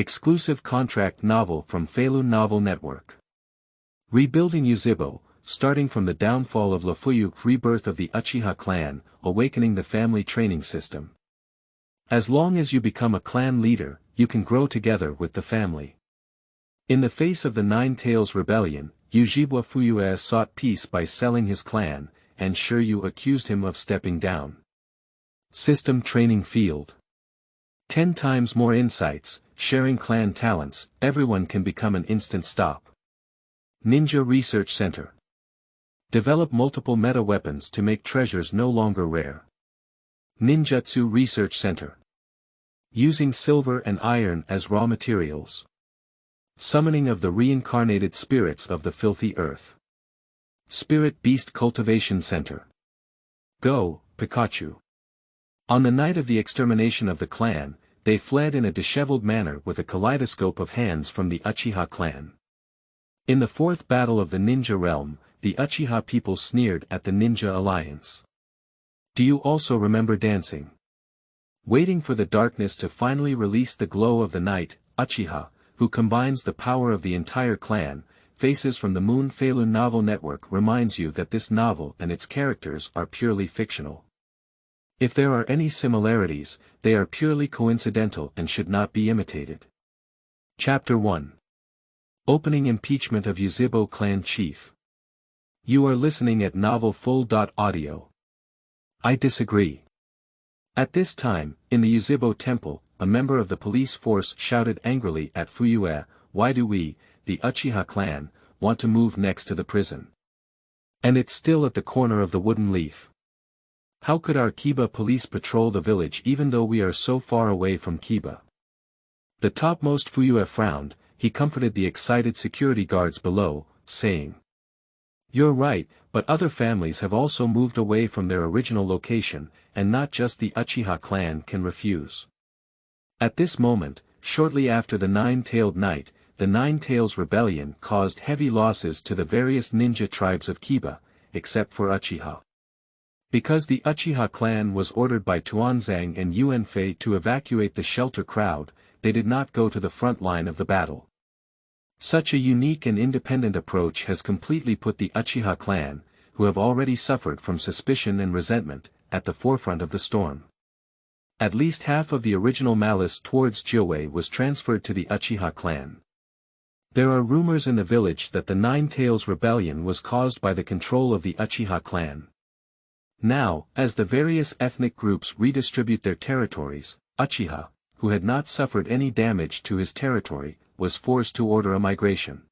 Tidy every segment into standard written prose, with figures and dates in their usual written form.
Exclusive contract novel from Feilu Novel Network. Rebuilding Yuzhibo, starting from the downfall of Lafuyue, rebirth of the Uchiha clan, awakening the family training system. As long as you become a clan leader, you can grow together with the family. In the face of the Nine Tails rebellion, Zhibo Fuyue sought peace by selling his clan, and Shi Yu accused him of stepping down. System training field. 10 times more insights, sharing clan talents, everyone can become an instant stop. Ninja Research Center. Develop multiple meta weapons to make treasures no longer rare. Ninjutsu Research Center. Using silver and iron as raw materials. Summoning of the reincarnated spirits of the filthy earth. Spirit Beast Cultivation Center. Go, Pikachu. On the night of the extermination of the clan, they fled in a disheveled manner with a kaleidoscope of hands from the Uchiha clan. In the fourth battle of the ninja realm, the Uchiha people sneered at the ninja alliance. Do you also remember dancing? Waiting for the darkness to finally release the glow of the night, Uchiha, who combines the power of the entire clan, Faces from the Moon Feilu Novel Network reminds you that this novel and its characters are purely fictional. If there are any similarities, they are purely coincidental and should not be imitated. Chapter 1. Opening Impeachment of Yuzhibo Clan Chief. You are listening at Novel Full.audio. I disagree. At this time, in the Yuzhibo temple, a member of the police force shouted angrily at Fuyue, "Why do we, the Uchiha clan, want to move next to the prison? And it's still at the corner of the wooden leaf. How could our Kiba police patrol the village even though we are so far away from Kiba?" The topmost Fuyue frowned. He comforted the excited security guards below, saying, "You're right, but other families have also moved away from their original location, and not just the Uchiha clan can refuse." At this moment, shortly after the Nine-Tailed Night, the Nine-Tails Rebellion caused heavy losses to the various ninja tribes of Kiba, except for Uchiha. Because the Uchiha clan was ordered by Tuanzang and Yuanfei to evacuate the shelter crowd, they did not go to the front line of the battle. Such a unique and independent approach has completely put the Uchiha clan, who have already suffered from suspicion and resentment, at the forefront of the storm. At least half of the original malice towards Jiwei was transferred to the Uchiha clan. There are rumors in the village that the Nine Tails Rebellion was caused by the control of the Uchiha clan. Now, as the various ethnic groups redistribute their territories, Uchiha, who had not suffered any damage to his territory, was forced to order a migration.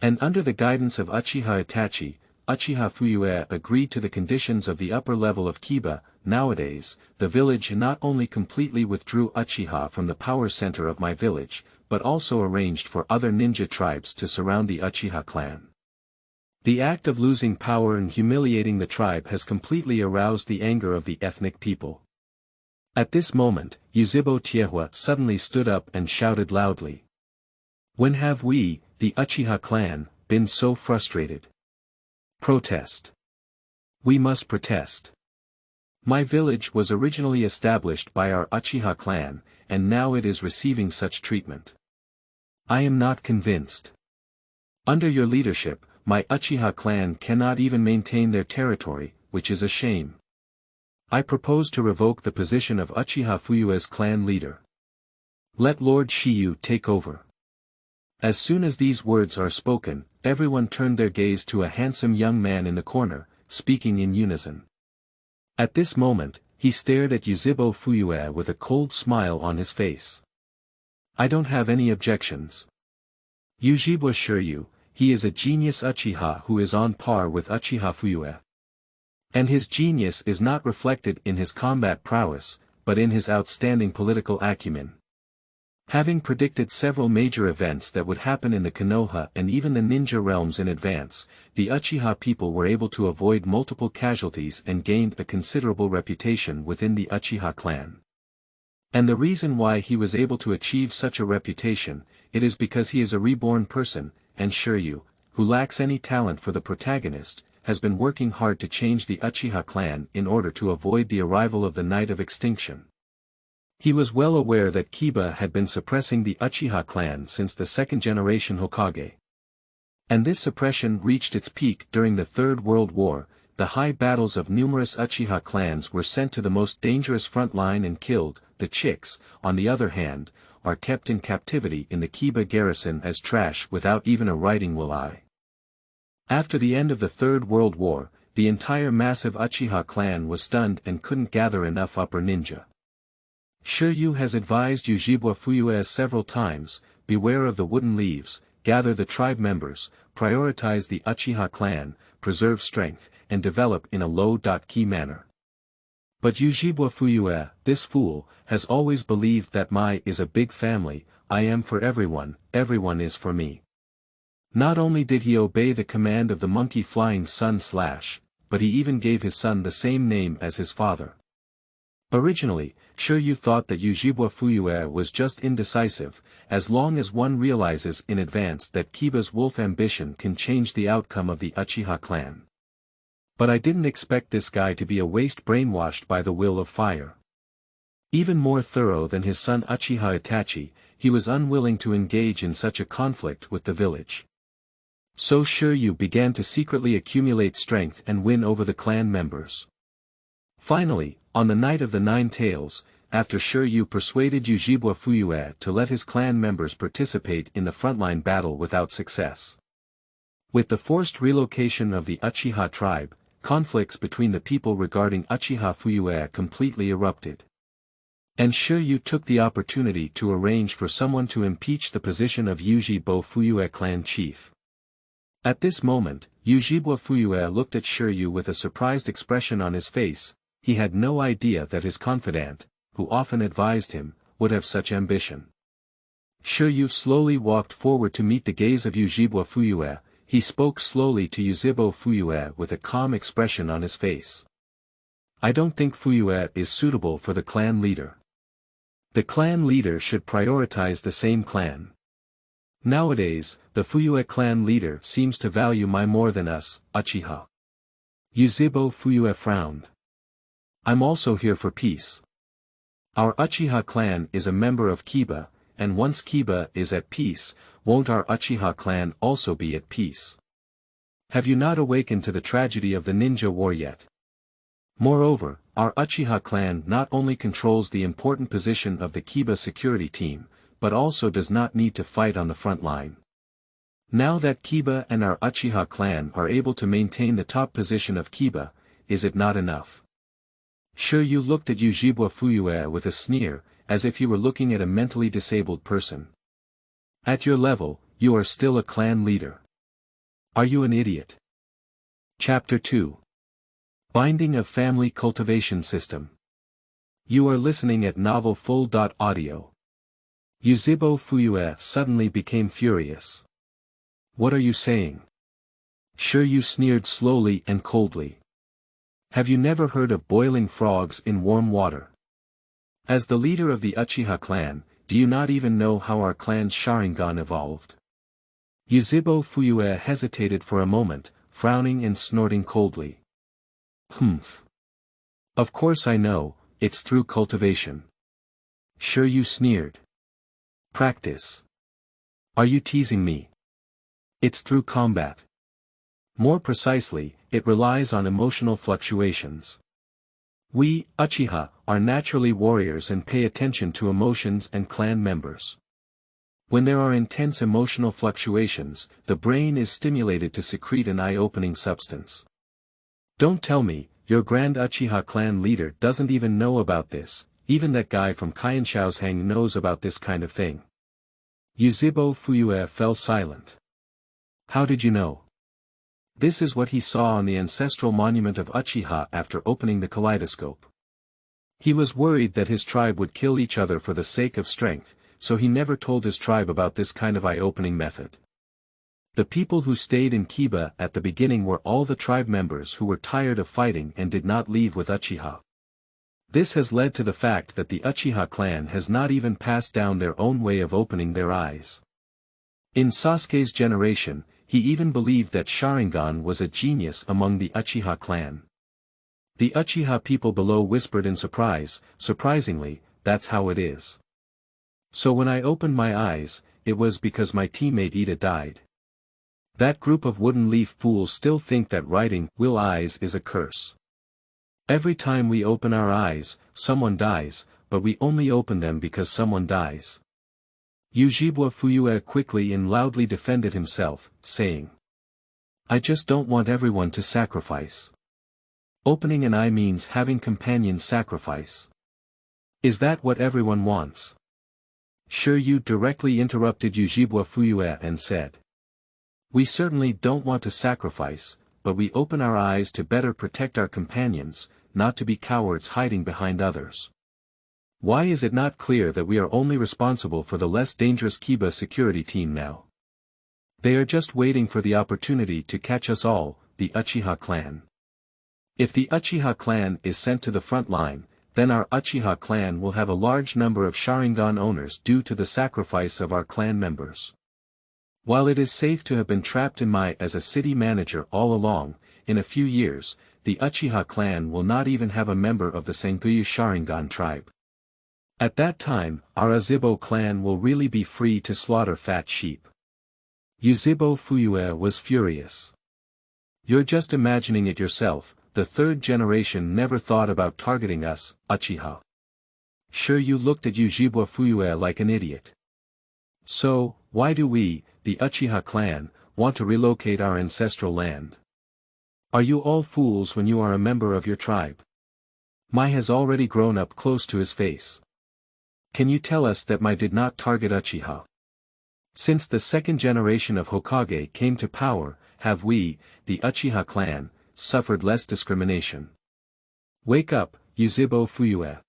And under the guidance of Uchiha Itachi, Uchiha Fuyue agreed to the conditions of the upper level of Kiba. Nowadays, the village not only completely withdrew Uchiha from the power center of my village, but also arranged for other ninja tribes to surround the Uchiha clan. The act of losing power and humiliating the tribe has completely aroused the anger of the ethnic people. At this moment, Yuzhibo Tiehua suddenly stood up and shouted loudly. "When have we, the Uchiha clan, been so frustrated? Protest. We must protest. My village was originally established by our Uchiha clan, and now it is receiving such treatment. I am not convinced. Under your leadership, my Uchiha clan cannot even maintain their territory, which is a shame. I propose to revoke the position of Uchiha Fuyue's clan leader. Let Lord Shi Yu take over." As soon as these words are spoken, everyone turned their gaze to a handsome young man in the corner, speaking in unison. At this moment, he stared at Yuzhibo Fuyue with a cold smile on his face. "I don't have any objections. Yuzhibo assure you, he is a genius Uchiha who is on par with Uchiha Fuyue. And his genius is not reflected in his combat prowess, but in his outstanding political acumen. Having predicted several major events that would happen in the Konoha and even the ninja realms in advance, the Uchiha people were able to avoid multiple casualties and gained a considerable reputation within the Uchiha clan. And the reason why he was able to achieve such a reputation, it is because he is a reborn person, and Shi Yu, who lacks any talent for the protagonist, has been working hard to change the Uchiha clan in order to avoid the arrival of the Night of Extinction. He was well aware that Kiba had been suppressing the Uchiha clan since the second-generation Hokage. And this suppression reached its peak during the Third World War. The high battles of numerous Uchiha clans were sent to the most dangerous front line and killed. The chicks, on the other hand, are kept in captivity in the Kiba garrison as trash without even a writing will I. After the end of the Third World War, the entire massive Uchiha clan was stunned and couldn't gather enough upper ninja. Shi Yu has advised Zhibo Fuyue several times, beware of the wooden leaves, gather the tribe members, prioritize the Uchiha clan, preserve strength, and develop in a low-key manner. But Zhibo Fuyue, this fool, has always believed that Mai is a big family, I am for everyone is for me. Not only did he obey the command of the monkey-flying sun / but he even gave his son the same name as his father. Originally, Shi Yu thought that Yuzhibo Fuyue was just indecisive, as long as one realizes in advance that Kiba's wolf ambition can change the outcome of the Uchiha clan. But I didn't expect this guy to be a waste brainwashed by the will of fire. Even more thorough than his son Uchiha Itachi, he was unwilling to engage in such a conflict with the village. So Shi Yu began to secretly accumulate strength and win over the clan members. Finally, on the night of the 9 Tails, after Shi Yu persuaded Yuzhibo Fuyue to let his clan members participate in the frontline battle without success. With the forced relocation of the Uchiha tribe, conflicts between the people regarding Uchiha Fuyue completely erupted. And Shi Yu took the opportunity to arrange for someone to impeach the position of Yuzhibo Fuyue clan chief. At this moment, Yuzhibo Fuyue looked at Shi Yu with a surprised expression on his face. He had no idea that his confidant, who often advised him, would have such ambition. Shi Yu slowly walked forward to meet the gaze of Yuzhibo Fuyue. He spoke slowly to Yuzhibo Fuyue with a calm expression on his face. I don't think Fuyue is suitable for the clan leader. The clan leader should prioritize the same clan. Nowadays, the Fuyue clan leader seems to value Mai more than us, Uchiha. Yuzhibo Fuyue frowned. I'm also here for peace. Our Uchiha clan is a member of Kiba, and once Kiba is at peace, won't our Uchiha clan also be at peace? Have you not awakened to the tragedy of the ninja war yet? Moreover, our Uchiha clan not only controls the important position of the Kiba security team, but also does not need to fight on the front line. Now that Kiba and our Uchiha clan are able to maintain the top position of Kiba, is it not enough? Shi Yu looked at Yuzhibo Fuyue with a sneer, as if he were looking at a mentally disabled person. At your level, you are still a clan leader. Are you an idiot? Chapter 2. Binding of Family Cultivation System. You are listening at novelfull.audio. Yuzhibo Fuyue suddenly became furious. What are you saying? Shi Yu sneered slowly and coldly. Have you never heard of boiling frogs in warm water? As the leader of the Uchiha clan, do you not even know how our clan's Sharingan evolved? Yuzhibo Fuyue hesitated for a moment, frowning and snorting coldly. Humph. Of course I know, it's through cultivation. Shi Yu sneered. Practice. Are you teasing me? It's through combat. More precisely, it relies on emotional fluctuations. We, Uchiha, are naturally warriors and pay attention to emotions and clan members. When there are intense emotional fluctuations, the brain is stimulated to secrete an eye-opening substance. Don't tell me, your grand Uchiha clan leader doesn't even know about this, even that guy from Qianshaoshang knows about this kind of thing. Yuzhibo Fuyue fell silent. How did you know? This is what he saw on the ancestral monument of Uchiha after opening the kaleidoscope. He was worried that his tribe would kill each other for the sake of strength, so he never told his tribe about this kind of eye-opening method. The people who stayed in Kiba at the beginning were all the tribe members who were tired of fighting and did not leave with Uchiha. This has led to the fact that the Uchiha clan has not even passed down their own way of opening their eyes. In Sasuke's generation, he even believed that Sharingan was a genius among the Uchiha clan. The Uchiha people below whispered in surprise. Surprisingly, that's how it is. So when I opened my eyes, it was because my teammate Ida died. That group of wooden leaf fools still think that writing will eyes is a curse. Every time we open our eyes, someone dies, but we only open them because someone dies. Zhibo Fuyue quickly and loudly defended himself, saying, I just don't want everyone to sacrifice. Opening an eye means having companions sacrifice. Is that what everyone wants? Shi Yu directly interrupted Yuzhibo Fuyue and said, we certainly don't want to sacrifice, but we open our eyes to better protect our companions, not to be cowards hiding behind others. Why is it not clear that we are only responsible for the less dangerous Kiba security team now? They are just waiting for the opportunity to catch us all, the Uchiha clan. If the Uchiha clan is sent to the front line, then our Uchiha clan will have a large number of Sharingan owners due to the sacrifice of our clan members. While it is safe to have been trapped in Mai as a city manager all along, in a few years, the Uchiha clan will not even have a member of the Sengoku Sharingan tribe. At that time, our Zhibo clan will really be free to slaughter fat sheep. Zhibo Fuyue was furious. You're just imagining it yourself, the third generation never thought about targeting us, Uchiha. Shi Yu looked at Yuzhibo Fuyue like an idiot. So, why do we, the Uchiha clan, want to relocate our ancestral land? Are you all fools when you are a member of your tribe? Mai has already grown up close to his face. Can you tell us that Mai did not target Uchiha? Since the second generation of Hokage came to power, have we, the Uchiha clan, suffered less discrimination? Wake up, Yuzhibo Fuyue.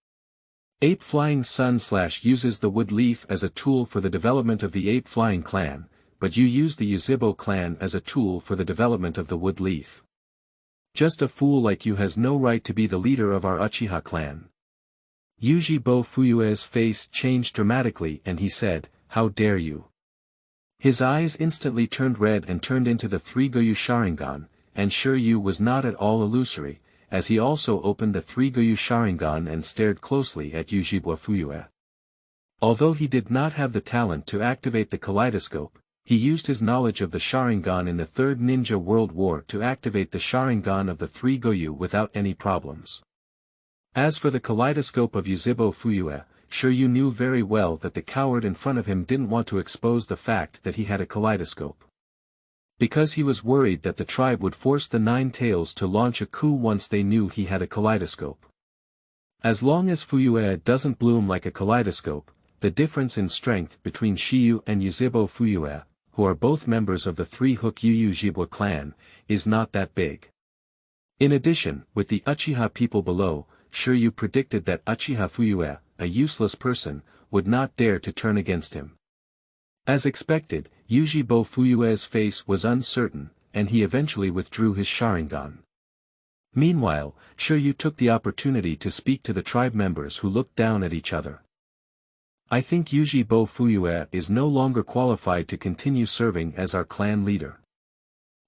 Ape Flying Sun / uses the wood leaf as a tool for the development of the Ape Flying clan, but you use the Yuzhibo clan as a tool for the development of the wood leaf. Just a fool like you has no right to be the leader of our Uchiha clan. Yuzhibo Fuyue's face changed dramatically and he said, how dare you? His eyes instantly turned red and turned into the three Goyu Sharingan, and Shi Yu was not at all illusory, as he also opened the three Goyu Sharingan and stared closely at Yuzhibo Fuyue. Although he did not have the talent to activate the kaleidoscope, he used his knowledge of the Sharingan in the Third Ninja World War to activate the Sharingan of the three Goyu without any problems. As for the kaleidoscope of Yuzhibo Fuyue, Shi Yu knew very well that the coward in front of him didn't want to expose the fact that he had a kaleidoscope. Because he was worried that the tribe would force the Nine Tails to launch a coup once they knew he had a kaleidoscope. As long as Fuyue doesn't bloom like a kaleidoscope, the difference in strength between Shi Yu and Yuzhibo Fuyue, who are both members of the Three-Hook Yuzhibo clan, is not that big. In addition, with the Uchiha people below, Shi Yu predicted that Uchiha Fuyue, a useless person, would not dare to turn against him. As expected, Yuzhibo Fuyue's face was uncertain, and he eventually withdrew his Sharingan. Meanwhile, Shi Yu took the opportunity to speak to the tribe members who looked down at each other. I think Yuzhibo Fuyue is no longer qualified to continue serving as our clan leader.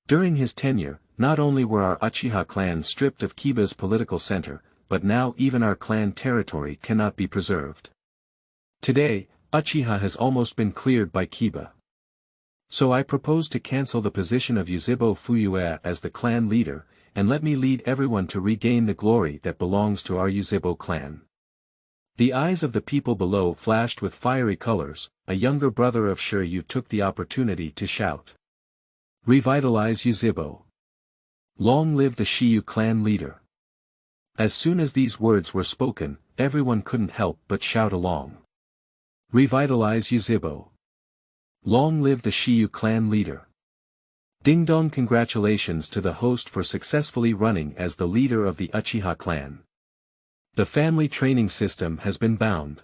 During his tenure, not only were our Uchiha clan stripped of Kiba's political center, but now even our clan territory cannot be preserved. Today, Uchiha has almost been cleared by Kiba. So I propose to cancel the position of Yuzhibo Fuyue as the clan leader, and let me lead everyone to regain the glory that belongs to our Yuzhibo clan. The eyes of the people below flashed with fiery colors. A younger brother of Shi Yu took the opportunity to shout. Revitalize Yuzhibo. Long live the Shi Yu clan leader. As soon as these words were spoken, everyone couldn't help but shout along. Revitalize Yuzhibo. Long live the Shi Yu clan leader. Ding dong, congratulations to the host for successfully running as the leader of the Uchiha clan. The family training system has been bound.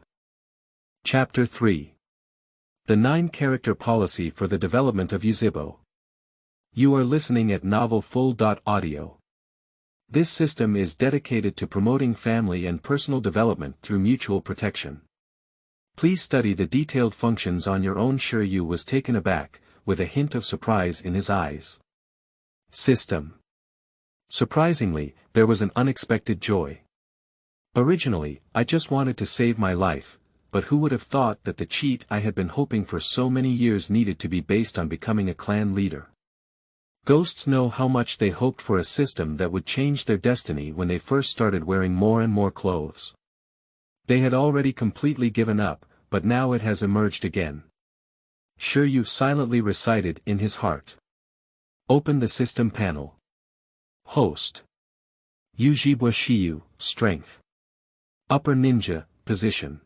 Chapter 3. The 9-character policy for the development of Yuzhibo. You are listening at novelfull.audio. This system is dedicated to promoting family and personal development through mutual protection. Please study the detailed functions on your own. Shi Yu was taken aback, with a hint of surprise in his eyes. System. Surprisingly, there was an unexpected joy. Originally, I just wanted to save my life, but who would have thought that the cheat I had been hoping for so many years needed to be based on becoming a clan leader. Ghosts know how much they hoped for a system that would change their destiny when they first started wearing more and more clothes. They had already completely given up, but now it has emerged again. Shi Yu silently recited in his heart. Open the system panel. Host. Yuzhibo Shi Yu, strength. Upper ninja, position.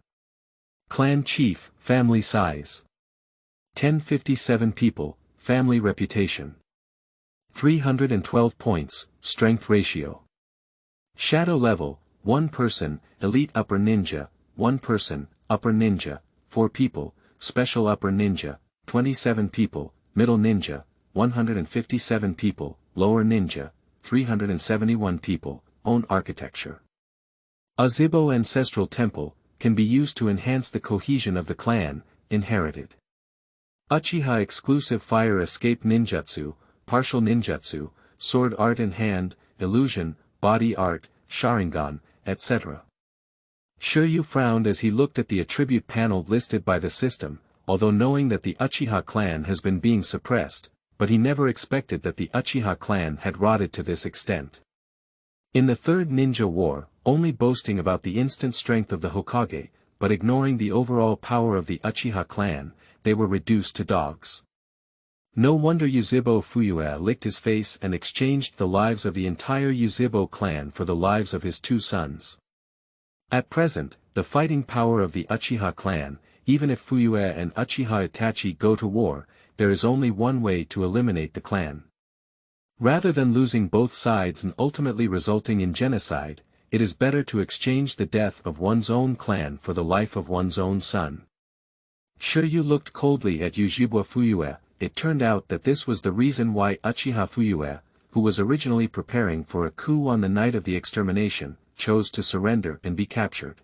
Clan chief, family size. 1057 people, family reputation. 312 points, strength ratio. Shadow level, 1 person, elite upper ninja, 1 person, upper ninja, 4 people, special upper ninja, 27 people, middle ninja, 157 people, lower ninja, 371 people, own architecture. A Zhibo ancestral temple, can be used to enhance the cohesion of the clan, inherited. Uchiha exclusive fire escape ninjutsu, partial ninjutsu, sword art in hand, illusion, body art, Sharingan, etc. Shi Yu frowned as he looked at the attribute panel listed by the system, although knowing that the Uchiha clan has been being suppressed, but he never expected that the Uchiha clan had rotted to this extent. In the Third Ninja War, only boasting about the instant strength of the Hokage, but ignoring the overall power of the Uchiha clan, they were reduced to dogs. No wonder Zhibo Fuyue licked his face and exchanged the lives of the entire Yuzhibo clan for the lives of his 2 sons. At present, the fighting power of the Uchiha clan, even if Fuyue and Uchiha Itachi go to war, there is only one way to eliminate the clan. Rather than losing both sides and ultimately resulting in genocide, it is better to exchange the death of one's own clan for the life of one's own son. Shi Yu looked coldly at Zhibo Fuyue. It turned out that this was the reason why Uchiha Fuyue, who was originally preparing for a coup on the night of the extermination, chose to surrender and be captured.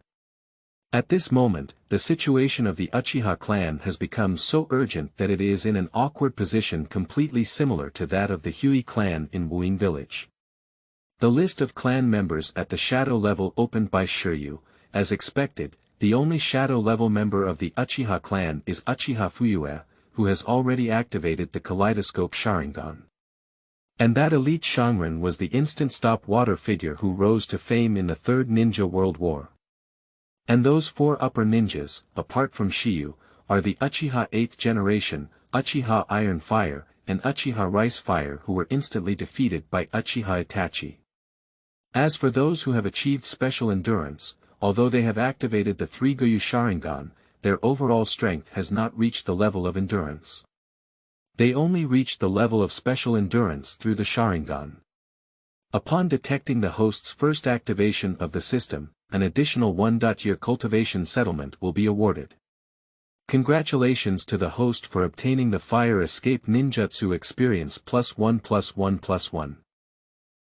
At this moment, the situation of the Uchiha clan has become so urgent that it is in an awkward position completely similar to that of the Hui clan in Wuing village. The list of clan members at the shadow level opened by Shi Yu. As expected, the only shadow level member of the Uchiha clan is Uchiha Fuyue, who has already activated the Kaleidoscope Sharingan. And that elite Shangren was the instant-stop water figure who rose to fame in the Third Ninja World War. And those 4 upper ninjas, apart from Shi Yu, are the Uchiha 8th generation, Uchiha Iron Fire, and Uchiha Rice Fire who were instantly defeated by Uchiha Itachi. As for those who have achieved special endurance, although they have activated the 3 Goyu Sharingan, their overall strength has not reached the level of endurance. They only reached the level of special endurance through the Sharingan. Upon detecting the host's first activation of the system, an additional 1-year cultivation settlement will be awarded. Congratulations to the host for obtaining the Fire Escape Ninjutsu Experience +1+1+1.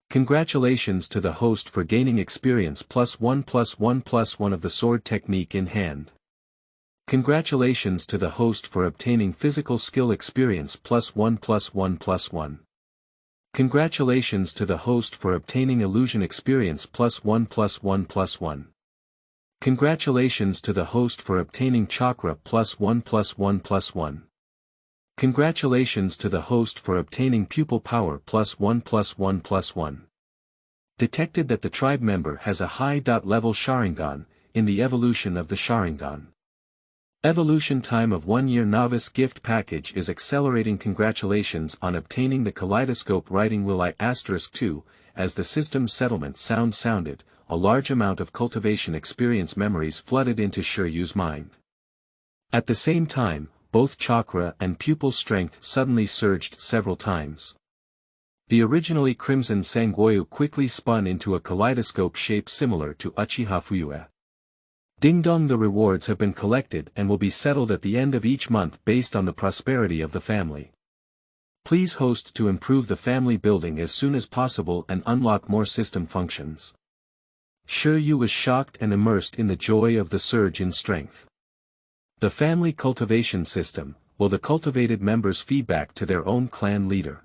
Congratulations to the host for gaining experience +1+1+1 of the sword technique in hand. Congratulations to the host for obtaining physical skill experience +1+1+1. Congratulations to the host for obtaining illusion experience +1+1+1. Congratulations to the host for obtaining chakra +1+1+1. Congratulations to the host for obtaining pupil power +1+1+1. Detected that the tribe member has a high level Sharingan, in the evolution of the Sharingan. Evolution time of 1 year novice gift package is accelerating. Congratulations on obtaining the Kaleidoscope Writing Will I *2, as the system settlement sounded, a large amount of cultivation experience memories flooded into Shi Yu's mind. At the same time, both chakra and pupil strength suddenly surged several times. The originally crimson Sanggoyu quickly spun into a kaleidoscope shape similar to Uchiha Fuyue. Ding dong, the rewards have been collected and will be settled at the end of each month based on the prosperity of the family. Please host to improve the family building as soon as possible and unlock more system functions. Shi Yu was shocked and immersed in the joy of the surge in strength. The family cultivation system, will the cultivated members feedback to their own clan leader.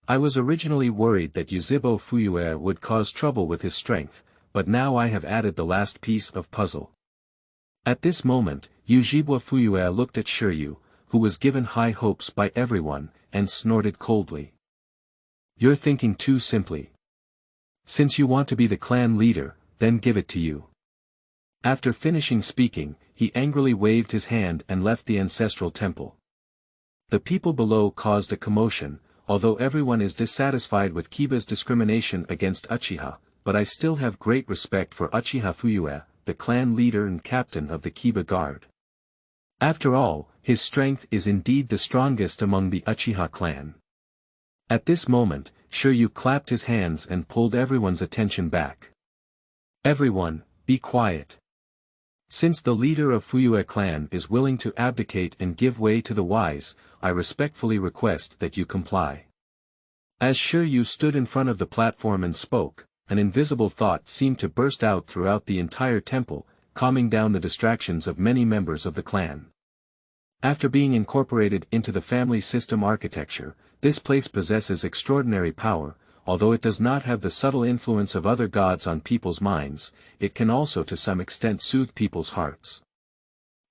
I was originally worried that Yuzhibo Fuyue would cause trouble with his strength, but now I have added the last piece of puzzle. At this moment, Zhibo Fuyue looked at Shi Yu, who was given high hopes by everyone, and snorted coldly. You're thinking too simply. Since you want to be the clan leader, then give it to you. After finishing speaking, he angrily waved his hand and left the ancestral temple. The people below caused a commotion, although everyone is dissatisfied with Kiba's discrimination against Uchiha, but I still have great respect for Uchiha Fuyue, the clan leader and captain of the Kiba Guard. After all, his strength is indeed the strongest among the Uchiha clan. At this moment, Shi Yu clapped his hands and pulled everyone's attention back. Everyone, be quiet. Since the leader of Fuyue clan is willing to abdicate and give way to the wise, I respectfully request that you comply. As Shi Yu stood in front of the platform and spoke, an invisible thought seemed to burst out throughout the entire temple, calming down the distractions of many members of the clan. After being incorporated into the family system architecture, this place possesses extraordinary power. Although it does not have the subtle influence of other gods on people's minds, it can also to some extent soothe people's hearts.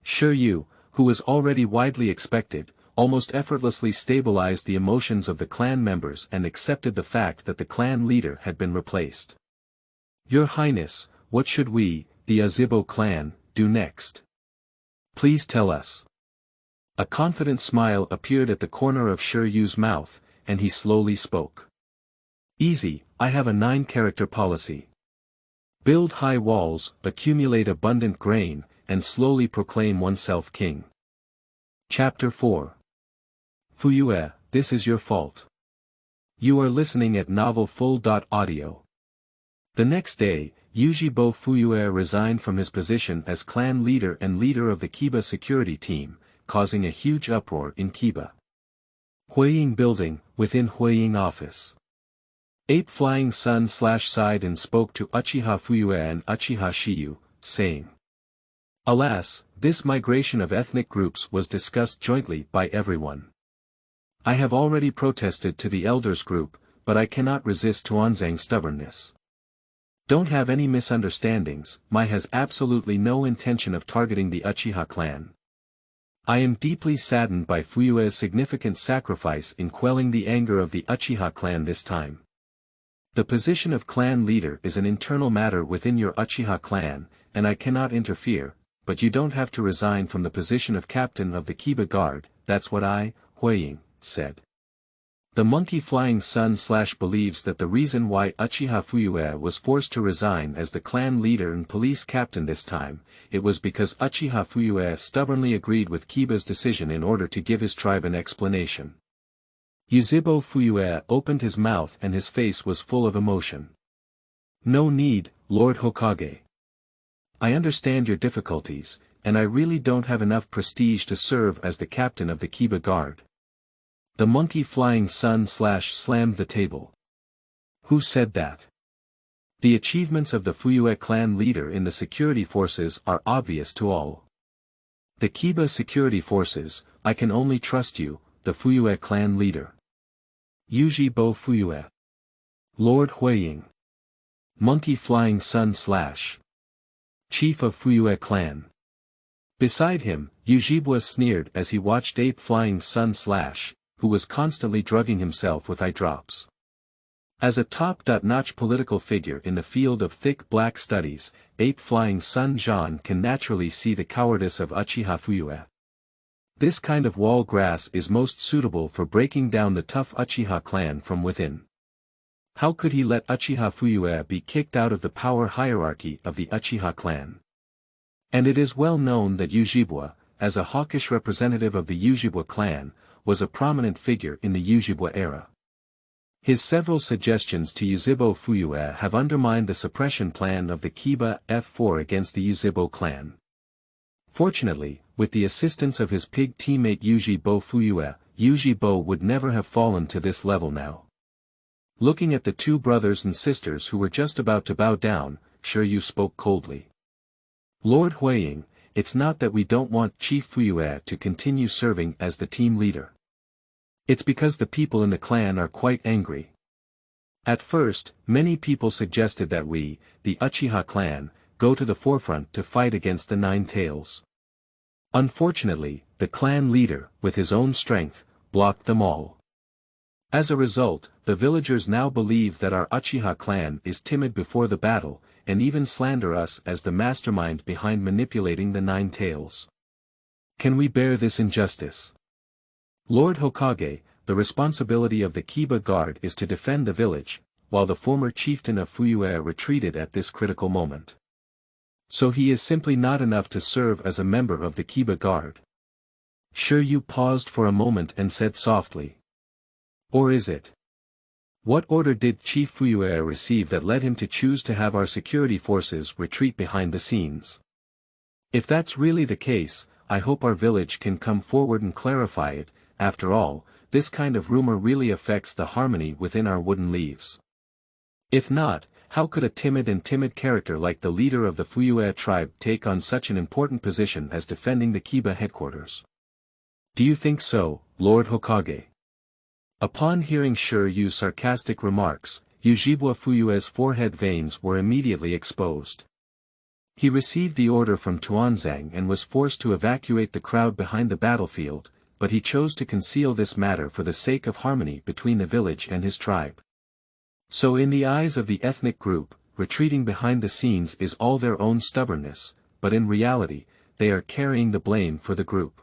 Shi Yu, who was already widely expected, almost effortlessly stabilized the emotions of the clan members and accepted the fact that the clan leader had been replaced. Your Highness, what should we, the Zhibo clan, do next? Please tell us. A confident smile appeared at the corner of Shi Yu's mouth, and he slowly spoke. Easy, I have a 9-character policy. Build high walls, accumulate abundant grain, and slowly proclaim oneself king. Chapter 4. Fuyue, this is your fault. You are listening at novelfull.audio. The next day, Yuzhibo Fuyue resigned from his position as clan leader and leader of the Kiba security team, causing a huge uproar in Kiba. Huiying building, within Huiying office. Ape Flying Sun sighed and spoke to Uchiha Fuyue and Uchiha Shi Yu, saying, Alas, this migration of ethnic groups was discussed jointly by everyone. I have already protested to the elders group, but I cannot resist Tuanzang's stubbornness. Don't have any misunderstandings, Mai has absolutely no intention of targeting the Uchiha clan. I am deeply saddened by Fuyue's significant sacrifice in quelling the anger of the Uchiha clan this time. The position of clan leader is an internal matter within your Uchiha clan, and I cannot interfere, but you don't have to resign from the position of captain of the Kiba Guard, that's what I, Huiying, said. The Monkey Flying Sun believes that the reason why Uchiha Fuyue was forced to resign as the clan leader and police captain this time, it was because Uchiha Fuyue stubbornly agreed with Kiba's decision in order to give his tribe an explanation. Yuzhibo Fuyue opened his mouth and his face was full of emotion. No need, Lord Hokage. I understand your difficulties, and I really don't have enough prestige to serve as the captain of the Kiba Guard. The Monkey Flying Sun slammed the table. Who said that? The achievements of the Fuyue clan leader in the security forces are obvious to all. The Kiba security forces, I can only trust you, the Fuyue clan leader. Yuzhibo Fuyue. Lord Huiying. Monkey Flying Sun Chief of Fuyue clan. Beside him, Yuzhibo sneered as he watched Ape Flying Sun who was constantly drugging himself with eye drops. As a top-notch political figure in the field of thick black studies, Ape Flying Sun can naturally see the cowardice of Uchiha Fuyue. This kind of wall grass is most suitable for breaking down the tough Uchiha clan from within. How could he let Uchiha Fuyue be kicked out of the power hierarchy of the Uchiha clan? And it is well known that Yuzhibo, as a hawkish representative of the Yuzhibo clan, was a prominent figure in the Yuzhibo era. His several suggestions to Yuzhibo Fuyue have undermined the suppression plan of the Kiba F4 against the Yuzhibo clan. Fortunately, with the assistance of his pig teammate Yuzhibo Fuyue, Yuzhibo would never have fallen to this level now. Looking at the two brothers and sisters who were just about to bow down, Shi Yu spoke coldly. Lord Huiying, it's not that we don't want Chief Fuyue to continue serving as the team leader. It's because the people in the clan are quite angry. At first, many people suggested that we, the Uchiha clan, go to the forefront to fight against the Nine Tails. Unfortunately, the clan leader, with his own strength, blocked them all. As a result, the villagers now believe that our Uchiha clan is timid before the battle, and even slander us as the mastermind behind manipulating the Nine Tails. Can we bear this injustice? Lord Hokage, the responsibility of the Kiba Guard is to defend the village, while the former chieftain of Fuyue retreated at this critical moment. So he is simply not enough to serve as a member of the Kiba Guard. Shi Yu paused for a moment and said softly. Or is it? What order did Chief Fuyue receive that led him to choose to have our security forces retreat behind the scenes? If that's really the case, I hope our village can come forward and clarify it. After all, this kind of rumor really affects the harmony within our wooden leaves. If not, how could a timid character like the leader of the Fuyue tribe take on such an important position as defending the Kiba headquarters? Do you think so, Lord Hokage? Upon hearing Shi Yu's sarcastic remarks, Yuzhibo Fuyue's forehead veins were immediately exposed. He received the order from Tuanzang and was forced to evacuate the crowd behind the battlefield, but he chose to conceal this matter for the sake of harmony between the village and his tribe. So in the eyes of the ethnic group, retreating behind the scenes is all their own stubbornness, but in reality, they are carrying the blame for the group.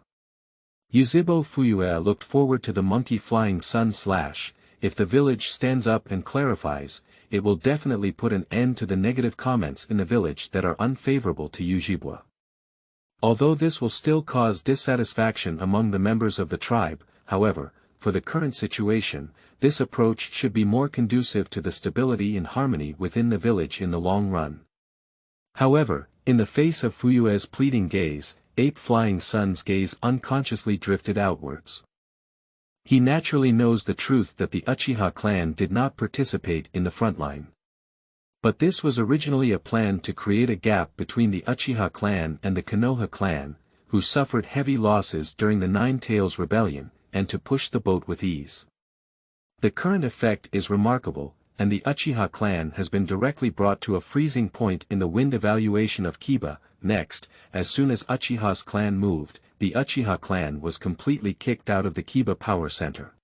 Zhibo Fuyue looked forward to the monkey flying sun / if the village stands up and clarifies, it will definitely put an end to the negative comments in the village that are unfavorable to Yuzhibo. Although this will still cause dissatisfaction among the members of the tribe, however, for the current situation, this approach should be more conducive to the stability and harmony within the village in the long run. However, in the face of Fuyue's pleading gaze, Ape Flying Sun's gaze unconsciously drifted outwards. He naturally knows the truth that the Uchiha clan did not participate in the front line. But this was originally a plan to create a gap between the Uchiha clan and the Konoha clan, who suffered heavy losses during the Nine Tails Rebellion, and to push the boat with ease. The current effect is remarkable, and the Uchiha clan has been directly brought to a freezing point in the wind evaluation of Kiba. Next, as soon as Uchiha's clan moved, the Uchiha clan was completely kicked out of the Kiba power center.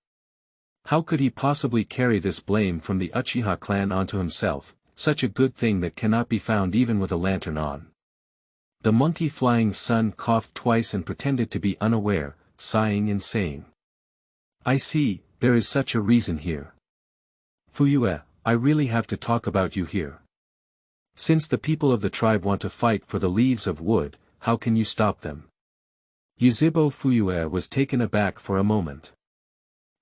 How could he possibly carry this blame from the Uchiha clan onto himself, such a good thing that cannot be found even with a lantern on? The monkey flying sun coughed twice and pretended to be unaware, sighing and saying. I see, there is such a reason here. Fuyue, I really have to talk about you here. Since the people of the tribe want to fight for the leaves of wood, how can you stop them? Yuzhibo Fuyue was taken aback for a moment.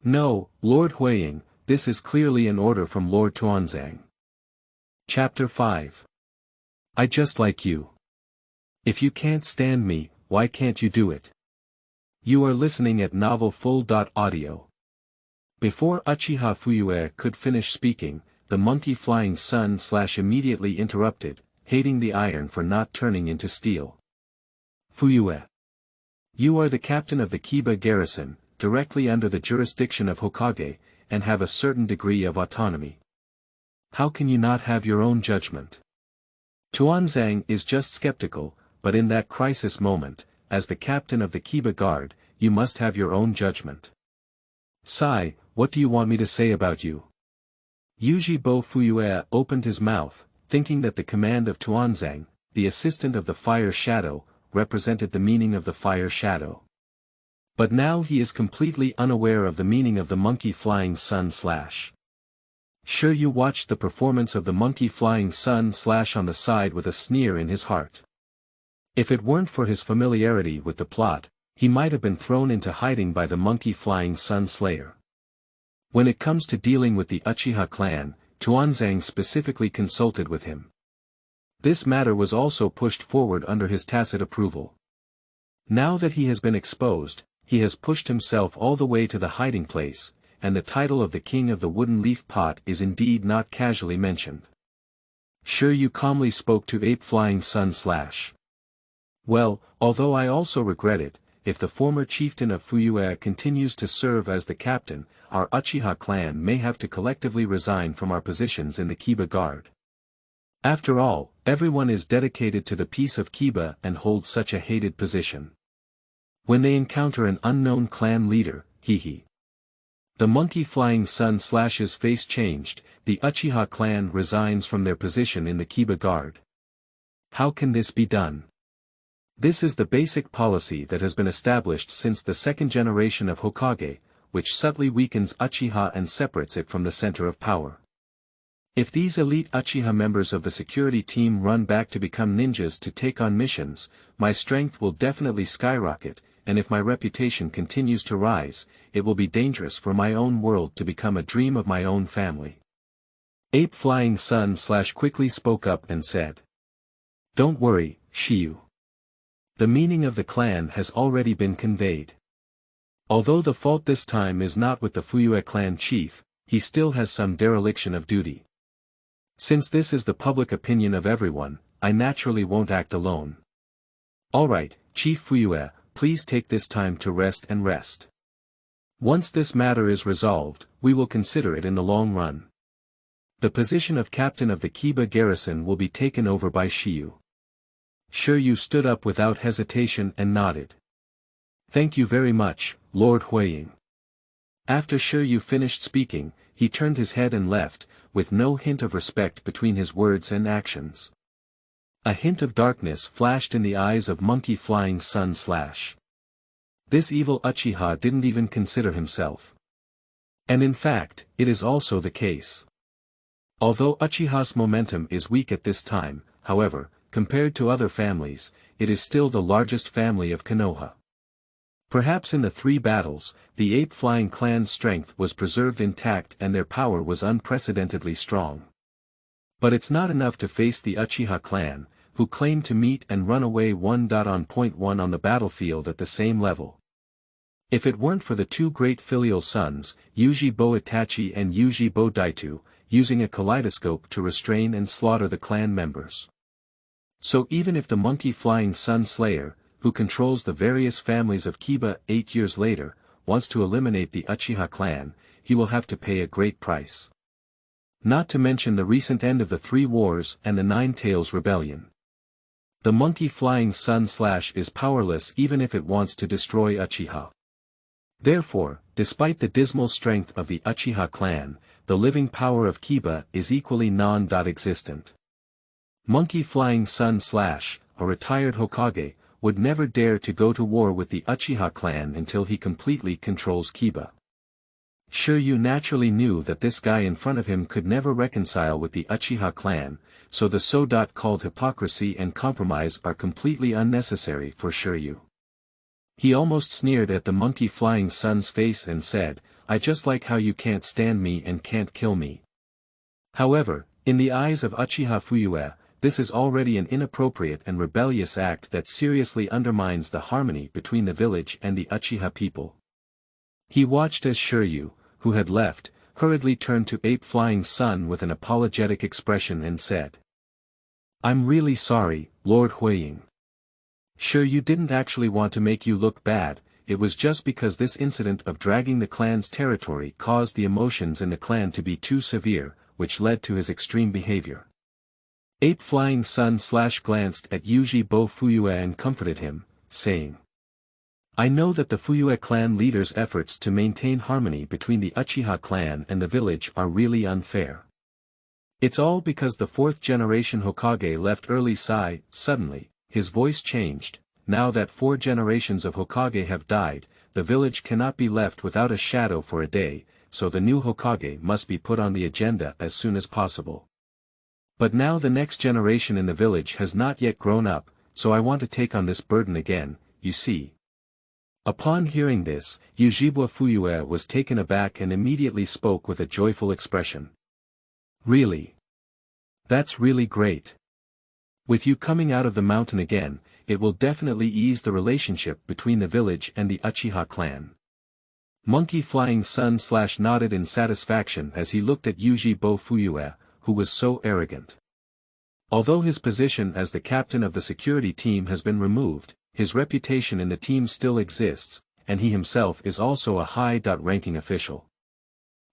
No, Lord Huiying, this is clearly an order from Lord Tuanzang. Chapter 5. I just like you. If you can't stand me, why can't you do it? You are listening at novelfull.audio. Before Uchiha Fuyue could finish speaking, the monkey flying sun / immediately interrupted, hating the iron for not turning into steel. Fuyue. You are the captain of the Kiba garrison, directly under the jurisdiction of Hokage, and have a certain degree of autonomy. How can you not have your own judgment? Tuanzang is just skeptical, but in that crisis moment, as the captain of the Kiba guard, you must have your own judgment. Sai, what do you want me to say about you? Yuzhibo Fuyue opened his mouth, thinking that the command of Tuanzang, the assistant of the fire shadow, represented the meaning of the fire shadow. But now he is completely unaware of the meaning of the monkey flying sun / Shi Yu watched the performance of the monkey flying sun / on the side with a sneer in his heart. If it weren't for his familiarity with the plot, he might have been thrown into hiding by the monkey flying sun slayer. When it comes to dealing with the Uchiha clan, Tuanzang specifically consulted with him. This matter was also pushed forward under his tacit approval. Now that he has been exposed, he has pushed himself all the way to the hiding place, and the title of the king of the wooden leaf pot is indeed not casually mentioned. Shi Yu calmly spoke to Ape Flying Sun / Well, although I also regret it, if the former chieftain of Fuyue continues to serve as the captain, our Uchiha clan may have to collectively resign from our positions in the Kiba Guard. After all, everyone is dedicated to the peace of Kiba and holds such a hated position. When they encounter an unknown clan leader, hehe. The monkey flying sun/'s face changed, the Uchiha clan resigns from their position in the Kiba Guard. How can this be done? This is the basic policy that has been established since the second generation of Hokage, which subtly weakens Uchiha and separates it from the center of power. If these elite Uchiha members of the security team run back to become ninjas to take on missions, my strength will definitely skyrocket, and if my reputation continues to rise, it will be dangerous for my own world to become a dream of my own family. Ape Flying Sun/ quickly spoke up and said. Don't worry, Shi Yu. The meaning of the clan has already been conveyed. Although the fault this time is not with the Fuyue clan chief, he still has some dereliction of duty. Since this is the public opinion of everyone, I naturally won't act alone. Alright, Chief Fuyue, please take this time to rest. Once this matter is resolved, we will consider it in the long run. The position of captain of the Kiba garrison will be taken over by Shi Yu. Shi Yu stood up without hesitation and nodded. Thank you very much, Lord Huiying. After Shi Yu finished speaking, he turned his head and left, with no hint of respect between his words and actions. A hint of darkness flashed in the eyes of Monkey Flying Sun/. This evil Uchiha didn't even consider himself. And in fact, it is also the case. Although Uchiha's momentum is weak at this time, however, compared to other families, it is still the largest family of Konoha. Perhaps in the 3 battles, the Ape Flying clan's strength was preserved intact and their power was unprecedentedly strong. But it's not enough to face the Uchiha clan, who claim to meet and run away 1.1 on the battlefield at the same level. If it weren't for the 2 great filial sons, Yuzhibo Itachi and Yuzhibo Daitu, using a kaleidoscope to restrain and slaughter the clan members. So even if the Monkey Flying Sun Slayer, who controls the various families of Kiba 8 years later, wants to eliminate the Uchiha clan, he will have to pay a great price. Not to mention the recent end of the 3 wars and the Nine Tails rebellion. The Monkey Flying Sun/ is powerless even if it wants to destroy Uchiha. Therefore, despite the dismal strength of the Uchiha clan, the living power of Kiba is equally non-existent. Monkey Flying Sun/, a retired Hokage, would never dare to go to war with the Uchiha clan until he completely controls Kiba. Shi Yu naturally knew that this guy in front of him could never reconcile with the Uchiha clan, so the so-called hypocrisy and compromise are completely unnecessary for Shi Yu. He almost sneered at the Monkey Flying Sun's face and said, I just like how you can't stand me and can't kill me. However, in the eyes of Uchiha Fuyue, this is already an inappropriate and rebellious act that seriously undermines the harmony between the village and the Uchiha people. He watched as Shi Yu, who had left, hurriedly turned to Ape Flying Sun with an apologetic expression and said. I'm really sorry, Lord Huiying. Shi Yu didn't actually want to make you look bad, it was just because this incident of dragging the clan's territory caused the emotions in the clan to be too severe, which led to his extreme behavior. Ape Flying Sun/ glanced at Yuzhibo Fuyue and comforted him, saying. I know that the Fuyue clan leader's efforts to maintain harmony between the Uchiha clan and the village are really unfair. It's all because the 4th generation Hokage left early. Suddenly, his voice changed, now that 4 generations of Hokage have died, the village cannot be left without a shadow for a day, so the new Hokage must be put on the agenda as soon as possible. But now the next generation in the village has not yet grown up, so I want to take on this burden again, you see. Upon hearing this, Zhibo Fuyue was taken aback and immediately spoke with a joyful expression. Really? That's really great. With you coming out of the mountain again, it will definitely ease the relationship between the village and the Uchiha clan. Monkey Flying Sun/ nodded in satisfaction as he looked at Yuzhibo Fuyue, who was so arrogant. Although his position as the captain of the security team has been removed, his reputation in the team still exists, and he himself is also a high-ranking official.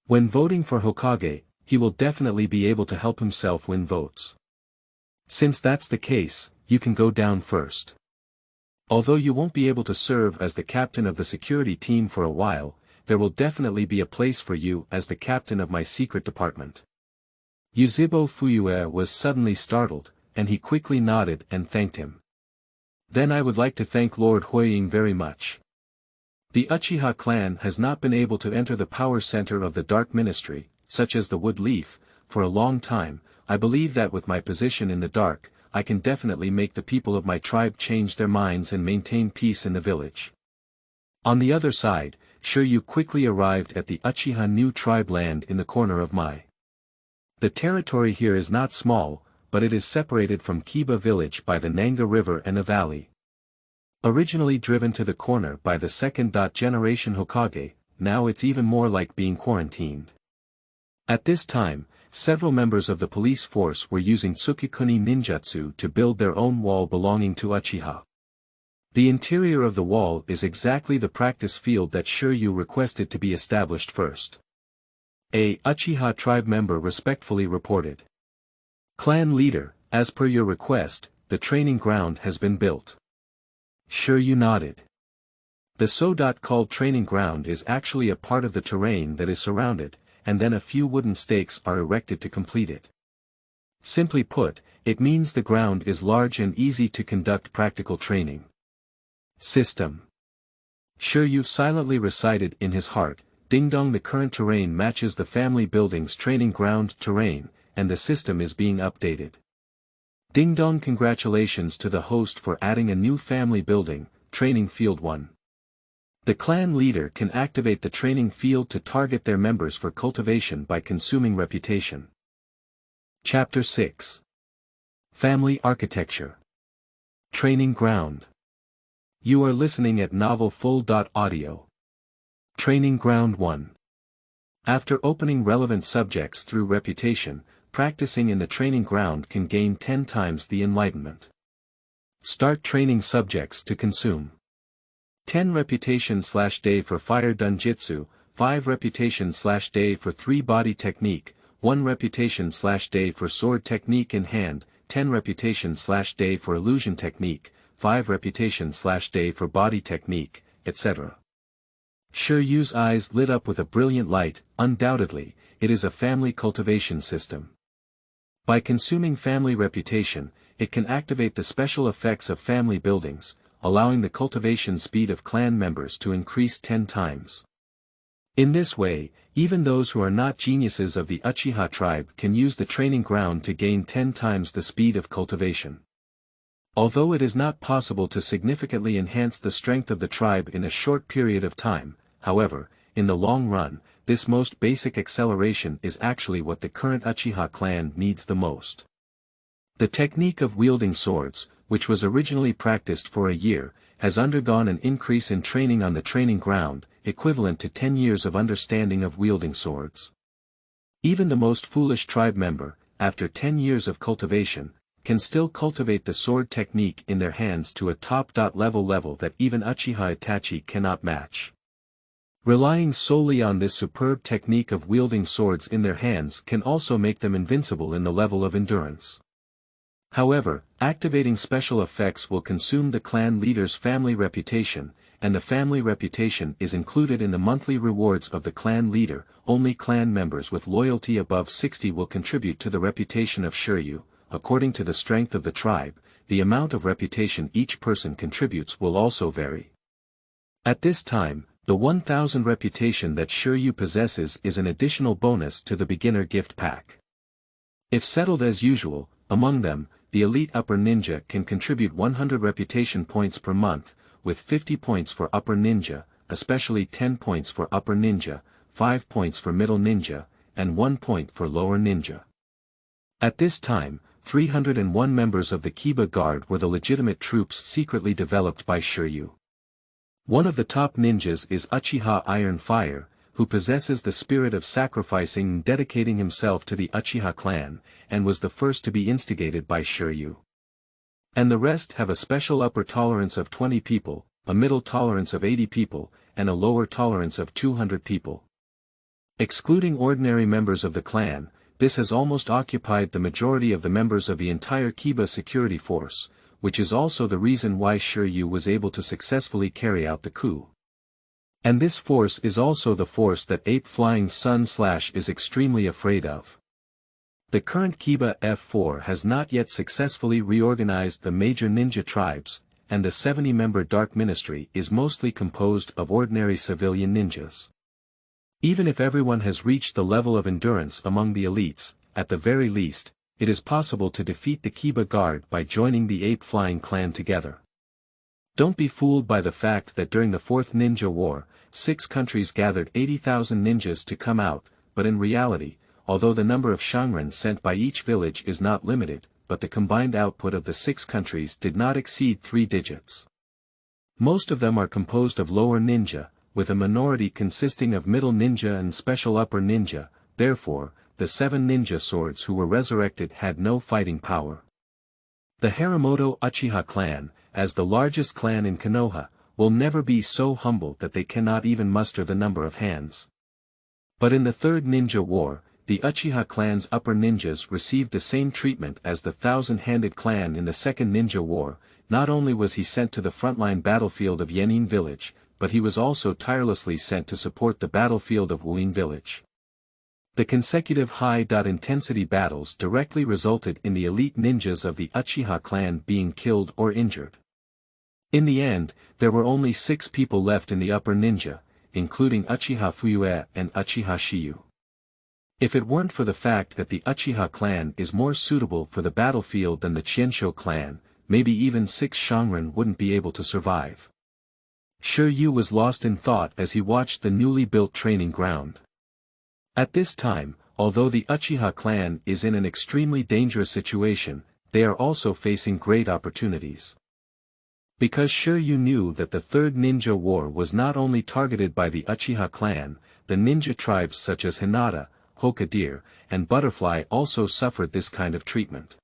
When voting for Hokage, he will definitely be able to help himself win votes. Since that's the case, you can go down first. Although you won't be able to serve as the captain of the security team for a while, there will definitely be a place for you as the captain of my secret department. Yuzhibo Fuyue was suddenly startled, and he quickly nodded and thanked him. Then I would like to thank Lord Huiying very much. The Uchiha clan has not been able to enter the power center of the Dark Ministry, such as the Wood Leaf, for a long time. I believe that with my position in the dark, I can definitely make the people of my tribe change their minds and maintain peace in the village. On the other side, Shi Yu quickly arrived at the Uchiha new tribe land in the corner of Mai. The territory here is not small, but it is separated from Kiba village by the Nanga River and a valley. Originally driven to the corner by the second-generation Hokage, now it's even more like being quarantined. At this time, several members of the police force were using Tsukikuni ninjutsu to build their own wall belonging to Uchiha. The interior of the wall is exactly the practice field that Shi Yu requested to be established first. A Uchiha tribe member respectfully reported. Clan leader, as per your request, the training ground has been built. Shi Yu nodded. The so-called training ground is actually a part of the terrain that is surrounded, and then a few wooden stakes are erected to complete it. Simply put, it means the ground is large and easy to conduct practical training. System. Shi Yu silently recited in his heart, Ding dong, the current terrain matches the family building's training ground terrain, and the system is being updated. Ding dong, congratulations to the host for adding a new family building, Training Field 1. The clan leader can activate the training field to target their members for cultivation by consuming reputation. Chapter 6. Family Architecture. Training Ground. You are listening at novelfull.audio. Training Ground 1. After opening relevant subjects through reputation, practicing in the training ground can gain 10 times the enlightenment. Start training subjects to consume. 10 reputation/day for fire dunjitsu, 5 reputation/day for 3 body technique, 1 reputation/day for sword technique in hand, 10 reputation/day for illusion technique, 5 reputation/day for body technique, etc. Shi Yu's eyes lit up with a brilliant light. Undoubtedly, it is a family cultivation system. By consuming family reputation, it can activate the special effects of family buildings, allowing the cultivation speed of clan members to increase 10 times. In this way, even those who are not geniuses of the Uchiha tribe can use the training ground to gain 10 times the speed of cultivation. Although it is not possible to significantly enhance the strength of the tribe in a short period of time, however, in the long run, this most basic acceleration is actually what the current Uchiha clan needs the most. The technique of wielding swords, which was originally practiced for a year, has undergone an increase in training on the training ground, equivalent to 10 years of understanding of wielding swords. Even the most foolish tribe member, after 10 years of cultivation, can still cultivate the sword technique in their hands to a top-level that even Uchiha Itachi cannot match. Relying solely on this superb technique of wielding swords in their hands can also make them invincible in the level of endurance. However, activating special effects will consume the clan leader's family reputation, and the family reputation is included in the monthly rewards of the clan leader. Only clan members with loyalty above 60 will contribute to the reputation of Shi Yu. According to the strength of the tribe, the amount of reputation each person contributes will also vary. At this time, the 1000 reputation that Shi Yu possesses is an additional bonus to the beginner gift pack. If settled as usual, among them, the elite upper ninja can contribute 100 reputation points per month, with 50 points for upper ninja, especially 10 points for upper ninja, 5 points for middle ninja, and 1 point for lower ninja. At this time, 301 members of the Kiba Guard were the legitimate troops secretly developed by Shi Yu. One of the top ninjas is Uchiha Iron Fire, who possesses the spirit of sacrificing and dedicating himself to the Uchiha clan, and was the first to be instigated by Shi Yu. And the rest have a special upper tolerance of 20 people, a middle tolerance of 80 people, and a lower tolerance of 200 people. Excluding ordinary members of the clan, this has almost occupied the majority of the members of the entire Kiba security force, which is also the reason why Shi Yu was able to successfully carry out the coup. And this force is also the force that Ape Flying Sun / is extremely afraid of. The current Kiba F4 has not yet successfully reorganized the major ninja tribes, and the 70-member Dark Ministry is mostly composed of ordinary civilian ninjas. Even if everyone has reached the level of endurance among the elites, at the very least, it is possible to defeat the Kiba Guard by joining the Ape Flying clan together. Don't be fooled by the fact that during the Fourth Ninja War, 6 countries gathered 80,000 ninjas to come out, but in reality, although the number of shangren sent by each village is not limited, but the combined output of the 6 countries did not exceed 3 digits. Most of them are composed of lower ninja, with a minority consisting of middle ninja and special upper ninja. Therefore, the 7 ninja swords who were resurrected had no fighting power. The Haramoto Uchiha clan, as the largest clan in Konoha, will never be so humble that they cannot even muster the number of hands. But in the Third Ninja War, the Uchiha clan's upper ninjas received the same treatment as the thousand-handed clan in the Second Ninja War. Not only was he sent to the frontline battlefield of Yenin village, but he was also tirelessly sent to support the battlefield of Wuyin village. The consecutive high-intensity battles directly resulted in the elite ninjas of the Uchiha clan being killed or injured. In the end, there were only 6 people left in the upper ninja, including Uchiha Fuyue and Uchiha Shi Yu. If it weren't for the fact that the Uchiha clan is more suitable for the battlefield than the Qiansho clan, maybe even 6 shangren wouldn't be able to survive. Shi Yu was lost in thought as he watched the newly built training ground. At this time, although the Uchiha clan is in an extremely dangerous situation, they are also facing great opportunities. Because Shi Yu knew that the Third Ninja War was not only targeted by the Uchiha clan, the ninja tribes such as Hinata, Hoka Deer, and Butterfly also suffered this kind of treatment.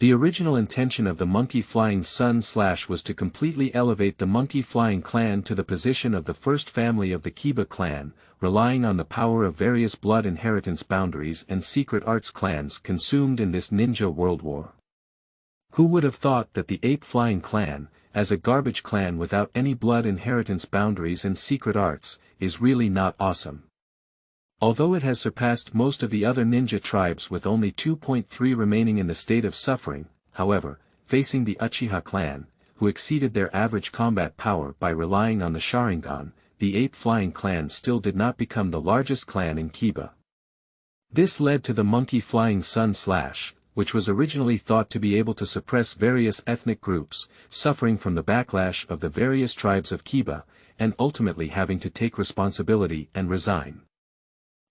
The original intention of the Monkey Flying Sun / was to completely elevate the Monkey Flying clan to the position of the first family of the Kiba clan, relying on the power of various blood inheritance boundaries and secret arts clans consumed in this ninja world war. Who would have thought that the Ape Flying clan, as a garbage clan without any blood inheritance boundaries and secret arts, is really not awesome? Although it has surpassed most of the other ninja tribes with only 2.3 remaining in the state of suffering, however, facing the Uchiha clan, who exceeded their average combat power by relying on the Sharingan, the Ape Flying clan still did not become the largest clan in Kiba. This led to the Monkey Flying Sun / which was originally thought to be able to suppress various ethnic groups, suffering from the backlash of the various tribes of Kiba, and ultimately having to take responsibility and resign.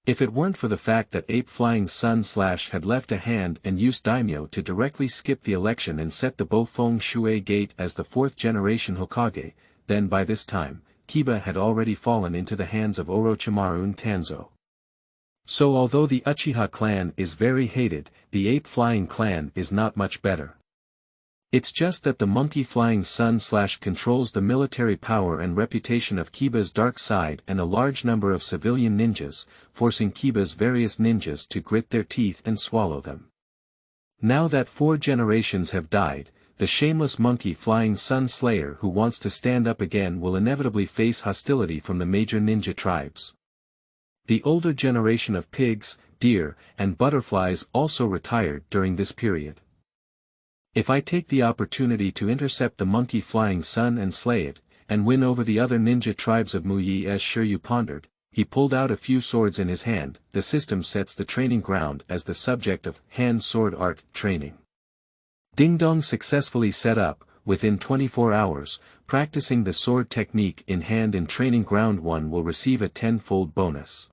If it weren't for the fact that Ape Flying Sun / had left a hand and used daimyo to directly skip the election and set the Bofeng Shui Gate as the 4th generation Hokage, then by this time, Kiba had already fallen into the hands of Orochimaru and Tanzo. So although the Uchiha clan is very hated, the Ape Flying clan is not much better. It's just that the Monkey Flying Sun / controls the military power and reputation of Kiba's dark side and a large number of civilian ninjas, forcing Kiba's various ninjas to grit their teeth and swallow them. Now that 4 generations have died, the shameless Monkey Flying Sun Slayer who wants to stand up again will inevitably face hostility from the major ninja tribes. The older generation of pigs, deer, and butterflies also retired during this period. If I take the opportunity to intercept the Monkey Flying Sun and slay it, and win over the other ninja tribes of Muyi, as Shi Yu pondered, he pulled out a few swords in his hand. The system sets the training ground as the subject of hand-sword art training. Ding Dong successfully set up, within 24 hours, practicing the sword technique in hand in training ground 1 will receive a 10-fold bonus.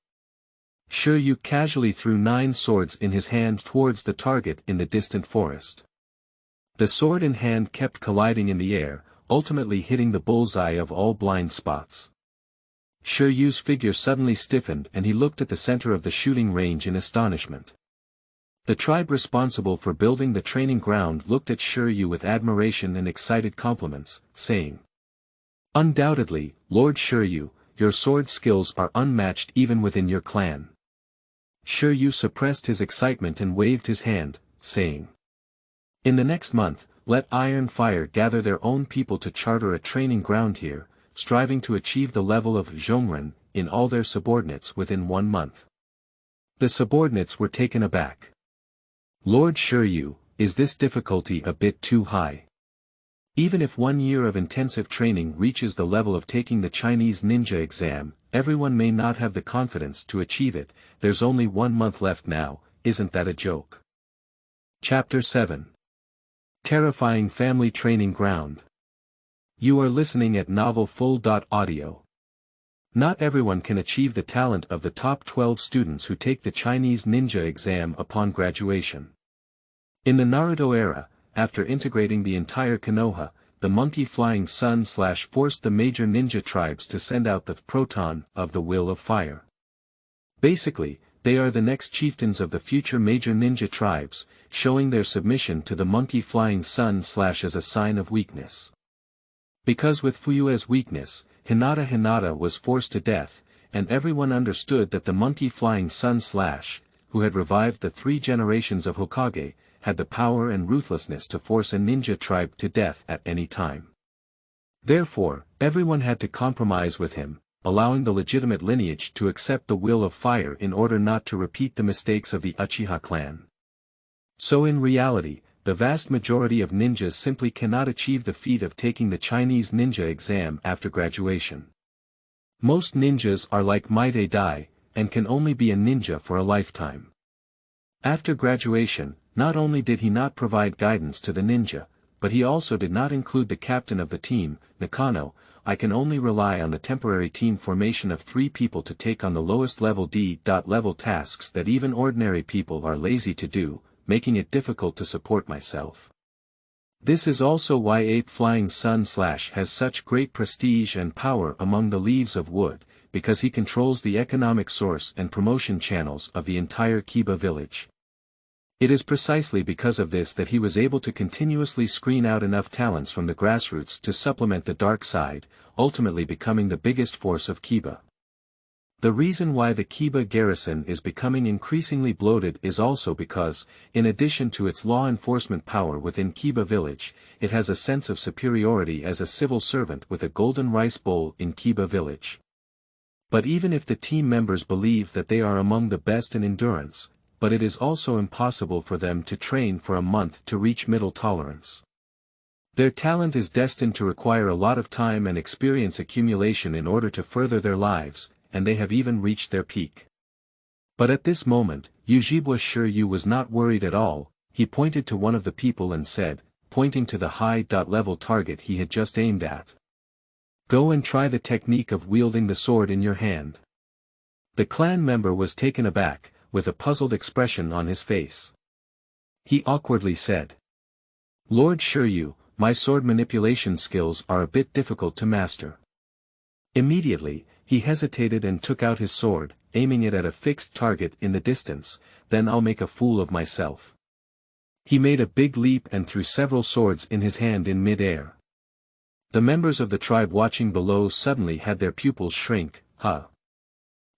Shi Yu casually threw 9 swords in his hand towards the target in the distant forest. The sword in hand kept colliding in the air, ultimately hitting the bullseye of all blind spots. Shi Yu's figure suddenly stiffened and he looked at the center of the shooting range in astonishment. The tribe responsible for building the training ground looked at Shi Yu with admiration and excited compliments, saying, "Undoubtedly, Lord Shi Yu, your sword skills are unmatched even within your clan." Shi Yu suppressed his excitement and waved his hand, saying, "In the next month, let Iron Fire gather their own people to charter a training ground here, striving to achieve the level of Zhongren in all their subordinates within 1 month." The subordinates were taken aback. "Lord Shi Yu, is this difficulty a bit too high? Even if 1 year of intensive training reaches the level of taking the Chinese ninja exam, everyone may not have the confidence to achieve it. There's only 1 month left now, isn't that a joke?" Chapter 7. Terrifying Family Training Ground. You are listening at novelfull.audio. Not everyone can achieve the talent of the top 12 students who take the Chinese ninja exam upon graduation. In the Naruto era, after integrating the entire Konoha, the monkey flying sun forced the major ninja tribes to send out the proton of the will of fire. Basically, they are the next chieftains of the future major ninja tribes, showing their submission to the monkey flying sun as a sign of weakness. Because with Fuyue's weakness, Hinata was forced to death, and everyone understood that the monkey flying sun who had revived the 3 generations of Hokage, had the power and ruthlessness to force a ninja tribe to death at any time. Therefore, everyone had to compromise with him, allowing the legitimate lineage to accept the will of fire in order not to repeat the mistakes of the Uchiha clan. So in reality, the vast majority of ninjas simply cannot achieve the feat of taking the Chinese ninja exam after graduation. Most ninjas are like Maite Dai, and can only be a ninja for a lifetime. After graduation, not only did he not provide guidance to the ninja, but he also did not include the captain of the team, Nakano. "I can only rely on the temporary team formation of 3 people to take on the lowest level D.level tasks that even ordinary people are lazy to do, making it difficult to support myself." This is also why Ape Flying Sun has such great prestige and power among the Leaves of Wood, because he controls the economic source and promotion channels of the entire Kiba village. It is precisely because of this that he was able to continuously screen out enough talents from the grassroots to supplement the dark side, ultimately becoming the biggest force of Kiba. The reason why the Kiba garrison is becoming increasingly bloated is also because, in addition to its law enforcement power within Kiba village, it has a sense of superiority as a civil servant with a golden rice bowl in Kiba village. But even if the team members believe that they are among the best in endurance, but it is also impossible for them to train for a month to reach middle tolerance. Their talent is destined to require a lot of time and experience accumulation in order to further their lives, and they have even reached their peak. But at this moment, Yuzhibo Shi Yu was not worried at all. He pointed to one of the people and said, pointing to the high-level target he had just aimed at, "Go and try the technique of wielding the sword in your hand." The clan member was taken aback, with a puzzled expression on his face. He awkwardly said, "Lord Shi Yu, my sword manipulation skills are a bit difficult to master." Immediately, he hesitated and took out his sword, aiming it at a fixed target in the distance. "Then I'll make a fool of myself." He made a big leap and threw several swords in his hand in mid-air. The members of the tribe watching below suddenly had their pupils shrink.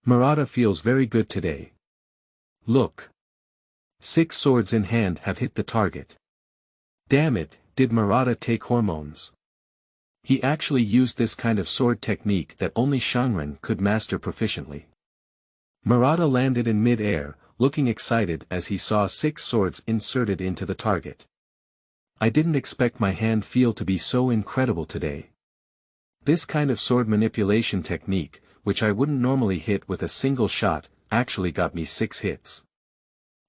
Murata feels very good today. Look. 6 swords in hand have hit the target. Damn it, did Murata take hormones? He actually used this kind of sword technique that only Shangren could master proficiently. Murata landed in mid-air, looking excited as he saw 6 swords inserted into the target. I didn't expect my hand feel to be so incredible today. This kind of sword manipulation technique, which I wouldn't normally hit with a single shot, actually got me 6 hits.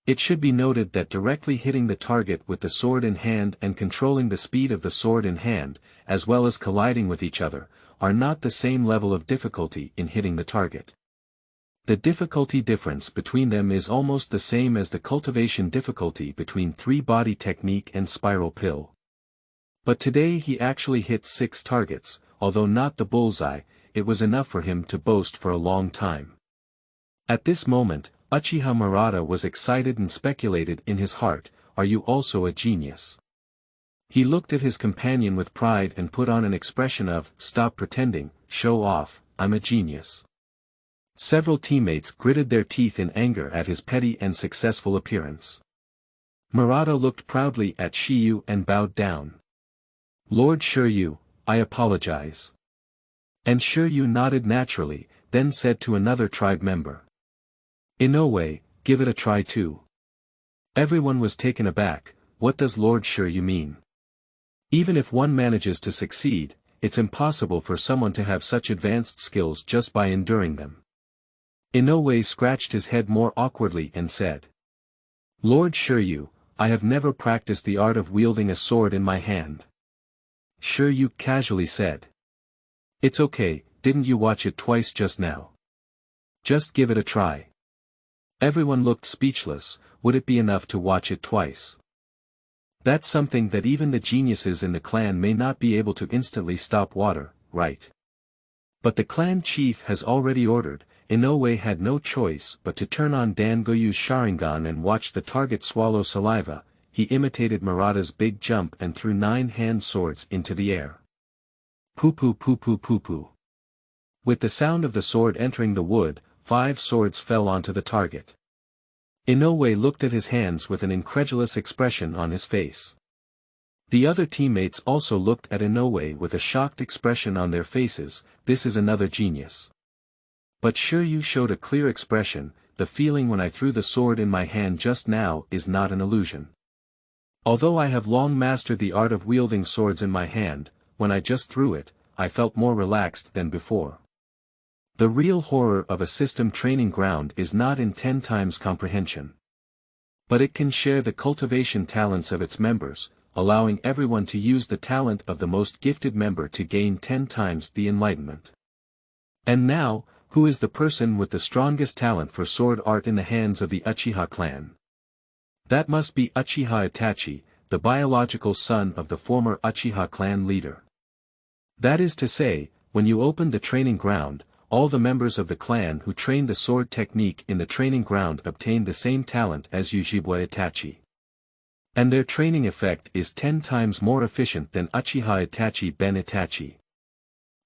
It should be noted that directly hitting the target with the sword in hand and controlling the speed of the sword in hand, as well as colliding with each other, are not the same level of difficulty in hitting the target. The difficulty difference between them is almost the same as the cultivation difficulty between 3-body technique and spiral pill. But today he actually hit 6 targets, although not the bullseye. It was enough for him to boast for a long time. At this moment, Uchiha Murata was excited and speculated in his heart, "Are you also a genius?" He looked at his companion with pride and put on an expression of, "Stop pretending, show off, I'm a genius." Several teammates gritted their teeth in anger at his petty and successful appearance. Murata looked proudly at Shi Yu and bowed down. "Lord Shi Yu, I apologize." And Shi Yu nodded naturally, then said to another tribe member, "Inoue, give it a try too." Everyone was taken aback. What does Lord Shi Yu mean? Even if one manages to succeed, it's impossible for someone to have such advanced skills just by enduring them. Inoue scratched his head more awkwardly and said, "Lord Shi Yu, I have never practiced the art of wielding a sword in my hand." Shi Yu casually said, "It's okay, didn't you watch it twice just now? Just give it a try." Everyone looked speechless. Would it be enough to watch it twice? That's something that even the geniuses in the clan may not be able to instantly stop water, right? But the clan chief has already ordered. Inoue had no choice but to turn on Dangoyu's Sharingan and watch the target swallow saliva. He imitated Murata's big jump and threw 9 hand swords into the air. Poo-poo poo-poo poo-poo. With the sound of the sword entering the wood, 5 swords fell onto the target. Inoue looked at his hands with an incredulous expression on his face. The other teammates also looked at Inoue with a shocked expression on their faces. This is another genius. But Shi Yu showed a clear expression. The feeling when I threw the sword in my hand just now is not an illusion. Although I have long mastered the art of wielding swords in my hand, when I just threw it, I felt more relaxed than before. The real horror of a system training ground is not in 10 times comprehension. But it can share the cultivation talents of its members, allowing everyone to use the talent of the most gifted member to gain 10 times the enlightenment. And now, who is the person with the strongest talent for sword art in the hands of the Uchiha clan? That must be Uchiha Itachi, the biological son of the former Uchiha clan leader. That is to say, when you opened the training ground, all the members of the clan who trained the sword technique in the training ground obtained the same talent as Yuzhibo Itachi. And their training effect is 10 times more efficient than Uchiha Itachi Ben Itachi.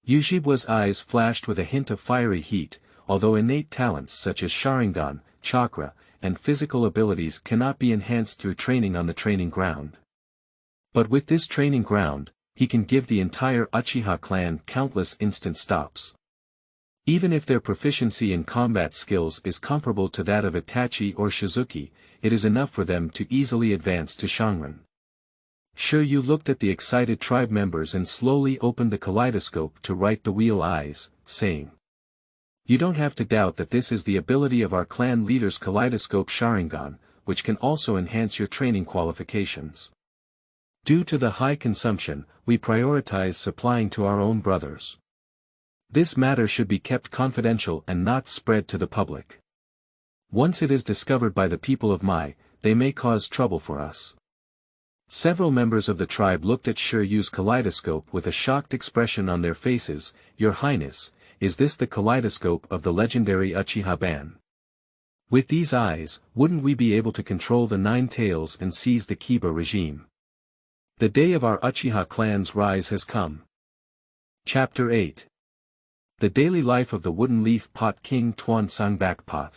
Yuzhibo's eyes flashed with a hint of fiery heat. Although innate talents such as Sharingan, chakra, and physical abilities cannot be enhanced through training on the training ground. But with this training ground, he can give the entire Uchiha clan countless instant stops. Even if their proficiency in combat skills is comparable to that of Itachi or Shizuki, it is enough for them to easily advance to Shangren. Shi Yu looked at the excited tribe members and slowly opened the kaleidoscope to right the wheel eyes, saying, "You don't have to doubt that this is the ability of our clan leader's kaleidoscope Sharingan, which can also enhance your training qualifications. Due to the high consumption, we prioritize supplying to our own brothers. This matter should be kept confidential and not spread to the public. Once it is discovered by the people of Mai, they may cause trouble for us." Several members of the tribe looked at Shi Yu's kaleidoscope with a shocked expression on their faces. "Your Highness, is this the kaleidoscope of the legendary Uchiha Ban? With these eyes, wouldn't we be able to control the 9 tails and seize the Kiba regime? The day of our Uchiha clan's rise has come." Chapter 8. The Daily Life of the Wooden Leaf Pot King Tuanzang Backpot.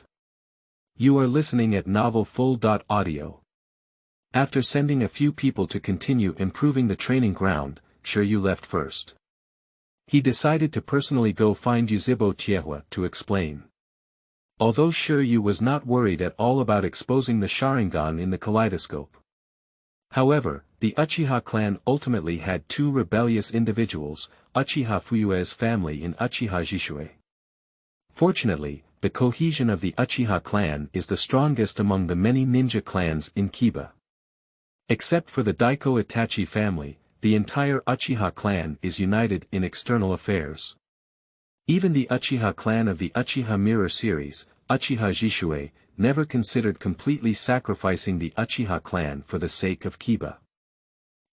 You are listening at novelfull.audio. After sending a few people to continue improving the training ground, Shi Yu left first. He decided to personally go find Yuzhibo Fuyue to explain. Although Shi Yu was not worried at all about exposing the Sharingan in the kaleidoscope. However, the Uchiha clan ultimately had 2 rebellious individuals, Uchiha Fuyue's family and Uchiha Jishue. Fortunately, the cohesion of the Uchiha clan is the strongest among the many ninja clans in Kiba. Except for the Daiko Itachi family, the entire Uchiha clan is united in external affairs. Even the Uchiha clan of the Uchiha Mirror series, Uchiha Jishue, never considered completely sacrificing the Uchiha clan for the sake of Kiba.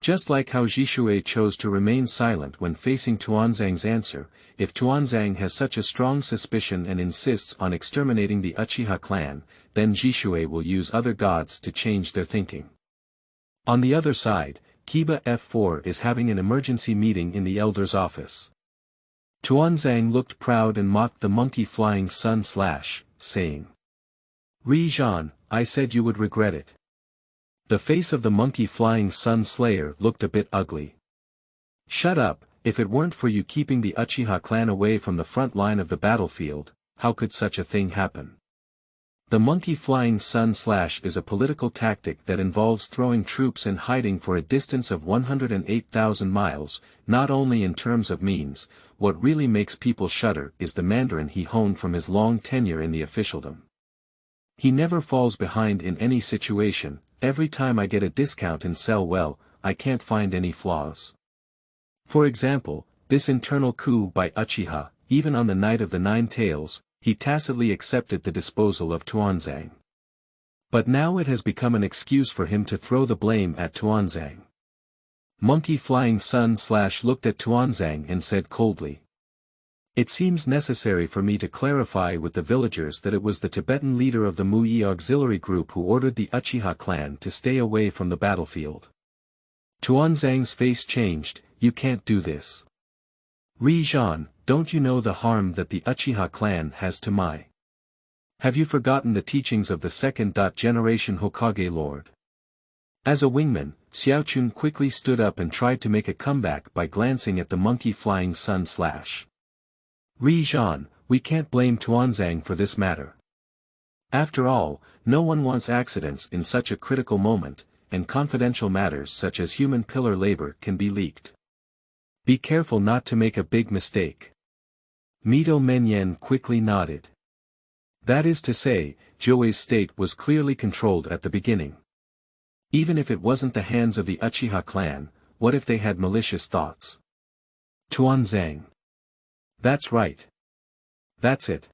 Just like how Zhishui chose to remain silent when facing Tuanzang's answer, if Tuanzang has such a strong suspicion and insists on exterminating the Uchiha clan, then Zhishui will use other gods to change their thinking. On the other side, Kiba F4 is having an emergency meeting in the elder's office. Tuanzang looked proud and mocked the monkey flying sun slash, saying, "Ri-Zhan, I said you would regret it." The face of the monkey flying sun slayer looked a bit ugly. "Shut up, if it weren't for you keeping the Uchiha clan away from the front line of the battlefield, how could such a thing happen?" The monkey flying sun slash is a political tactic that involves throwing troops and hiding for a distance of 108,000 miles, not only in terms of means. What really makes people shudder is the Mandarin he honed from his long tenure in the officialdom. He never falls behind in any situation. Every time I get a discount and sell well, I can't find any flaws. For example, this internal coup by Uchiha, even on the night of the 9 Tails, he tacitly accepted the disposal of Tuanzang. But now it has become an excuse for him to throw the blame at Tuanzang. Monkey Flying Sun slash looked at Tuanzang and said coldly, "It seems necessary for me to clarify with the villagers that it was the Tibetan leader of the Muyi auxiliary group who ordered the Uchiha clan to stay away from the battlefield." Tuanzang's face changed. "You can't do this. Ri-Zhan, don't you know the harm that the Uchiha clan has to my? Have you forgotten the teachings of the second-generation Hokage Lord?" As a wingman, Xiaochun quickly stood up and tried to make a comeback by glancing at the monkey flying sun slash. "Ri-Zhan, we can't blame Tuanzang for this matter. After all, no one wants accidents in such a critical moment, and confidential matters such as human pillar labor can be leaked. Be careful not to make a big mistake." Mito Menyen quickly nodded. That is to say, Zhou's state was clearly controlled at the beginning. Even if it wasn't the hands of the Uchiha clan, what if they had malicious thoughts? Tuanzang. That's right. That's it.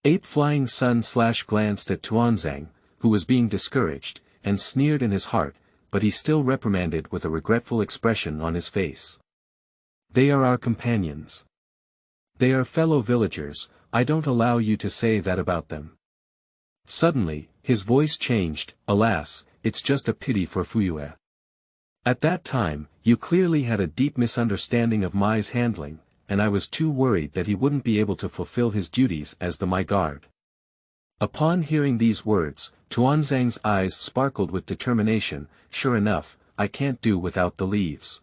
Ape Flying Sun slash glanced at Tuanzang, who was being discouraged, and sneered in his heart, but he still reprimanded with a regretful expression on his face. "They are our companions. They are fellow villagers, I don't allow you to say that about them." Suddenly, his voice changed. "Alas, it's just a pity for Fuyue. At that time, you clearly had a deep misunderstanding of Mai's handling, and I was too worried that he wouldn't be able to fulfill his duties as the Mai guard." Upon hearing these words, Tuanzang's eyes sparkled with determination. "Sure enough, I can't do without the leaves.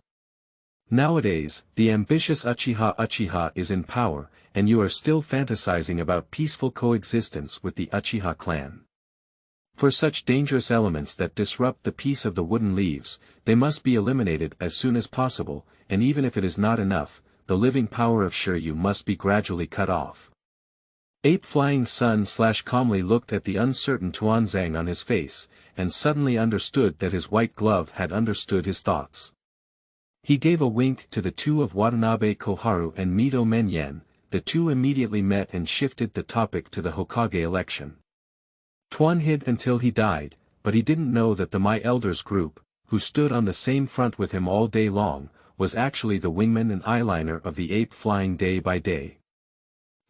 Nowadays, the ambitious Uchiha is in power, and you are still fantasizing about peaceful coexistence with the Uchiha clan. For such dangerous elements that disrupt the peace of the wooden leaves, they must be eliminated as soon as possible, and even if it is not enough, the living power of Shi Yu must be gradually cut off." Ape Flying Sun slash calmly looked at the uncertain Tuanzang on his face, and suddenly understood that his white glove had understood his thoughts. He gave a wink to the two of Watanabe Koharu and Mito Menyen. The two immediately met and shifted the topic to the Hokage election. Tuan hid until he died, but he didn't know that the Mai Elders group, who stood on the same front with him all day long, was actually the wingman and eyeliner of the ape flying day by day.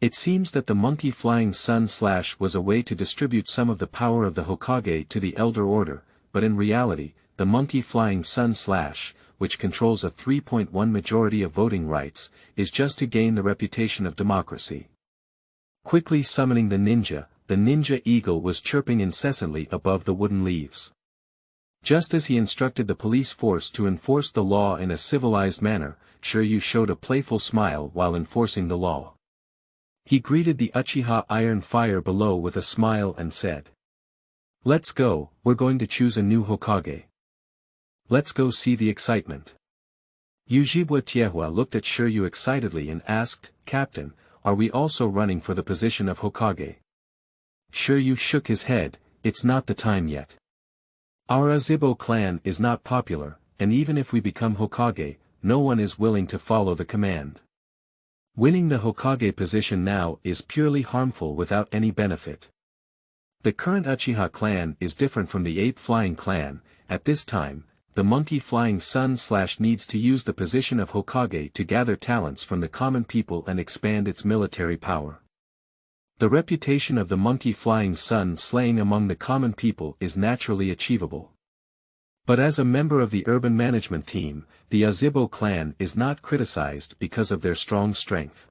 It seems that the monkey flying sun slash was a way to distribute some of the power of the Hokage to the Elder Order, but in reality, the monkey flying sun slash, which controls a 3.1 majority of voting rights, is just to gain the reputation of democracy. Quickly summoning the ninja eagle was chirping incessantly above the wooden leaves. Just as he instructed the police force to enforce the law in a civilized manner, Shi Yu showed a playful smile while enforcing the law. He greeted the Uchiha iron fire below with a smile and said, "Let's go, we're going to choose a new Hokage. Let's go see the excitement." Yuzhibo Tiehua looked at Shi Yu excitedly and asked, "Captain, are we also running for the position of Hokage?" Shi Yu shook his head. "It's not the time yet. Our Zhibo clan is not popular, and even if we become Hokage, no one is willing to follow the command. Winning the Hokage position now is purely harmful without any benefit. The current Uchiha clan is different from the ape-flying clan. At this time, the monkey flying sun / needs to use the position of Hokage to gather talents from the common people and expand its military power. The reputation of the monkey flying sun slaying among the common people is naturally achievable. But as a member of the urban management team, the Yuzhibo clan is not criticized because of their strong strength.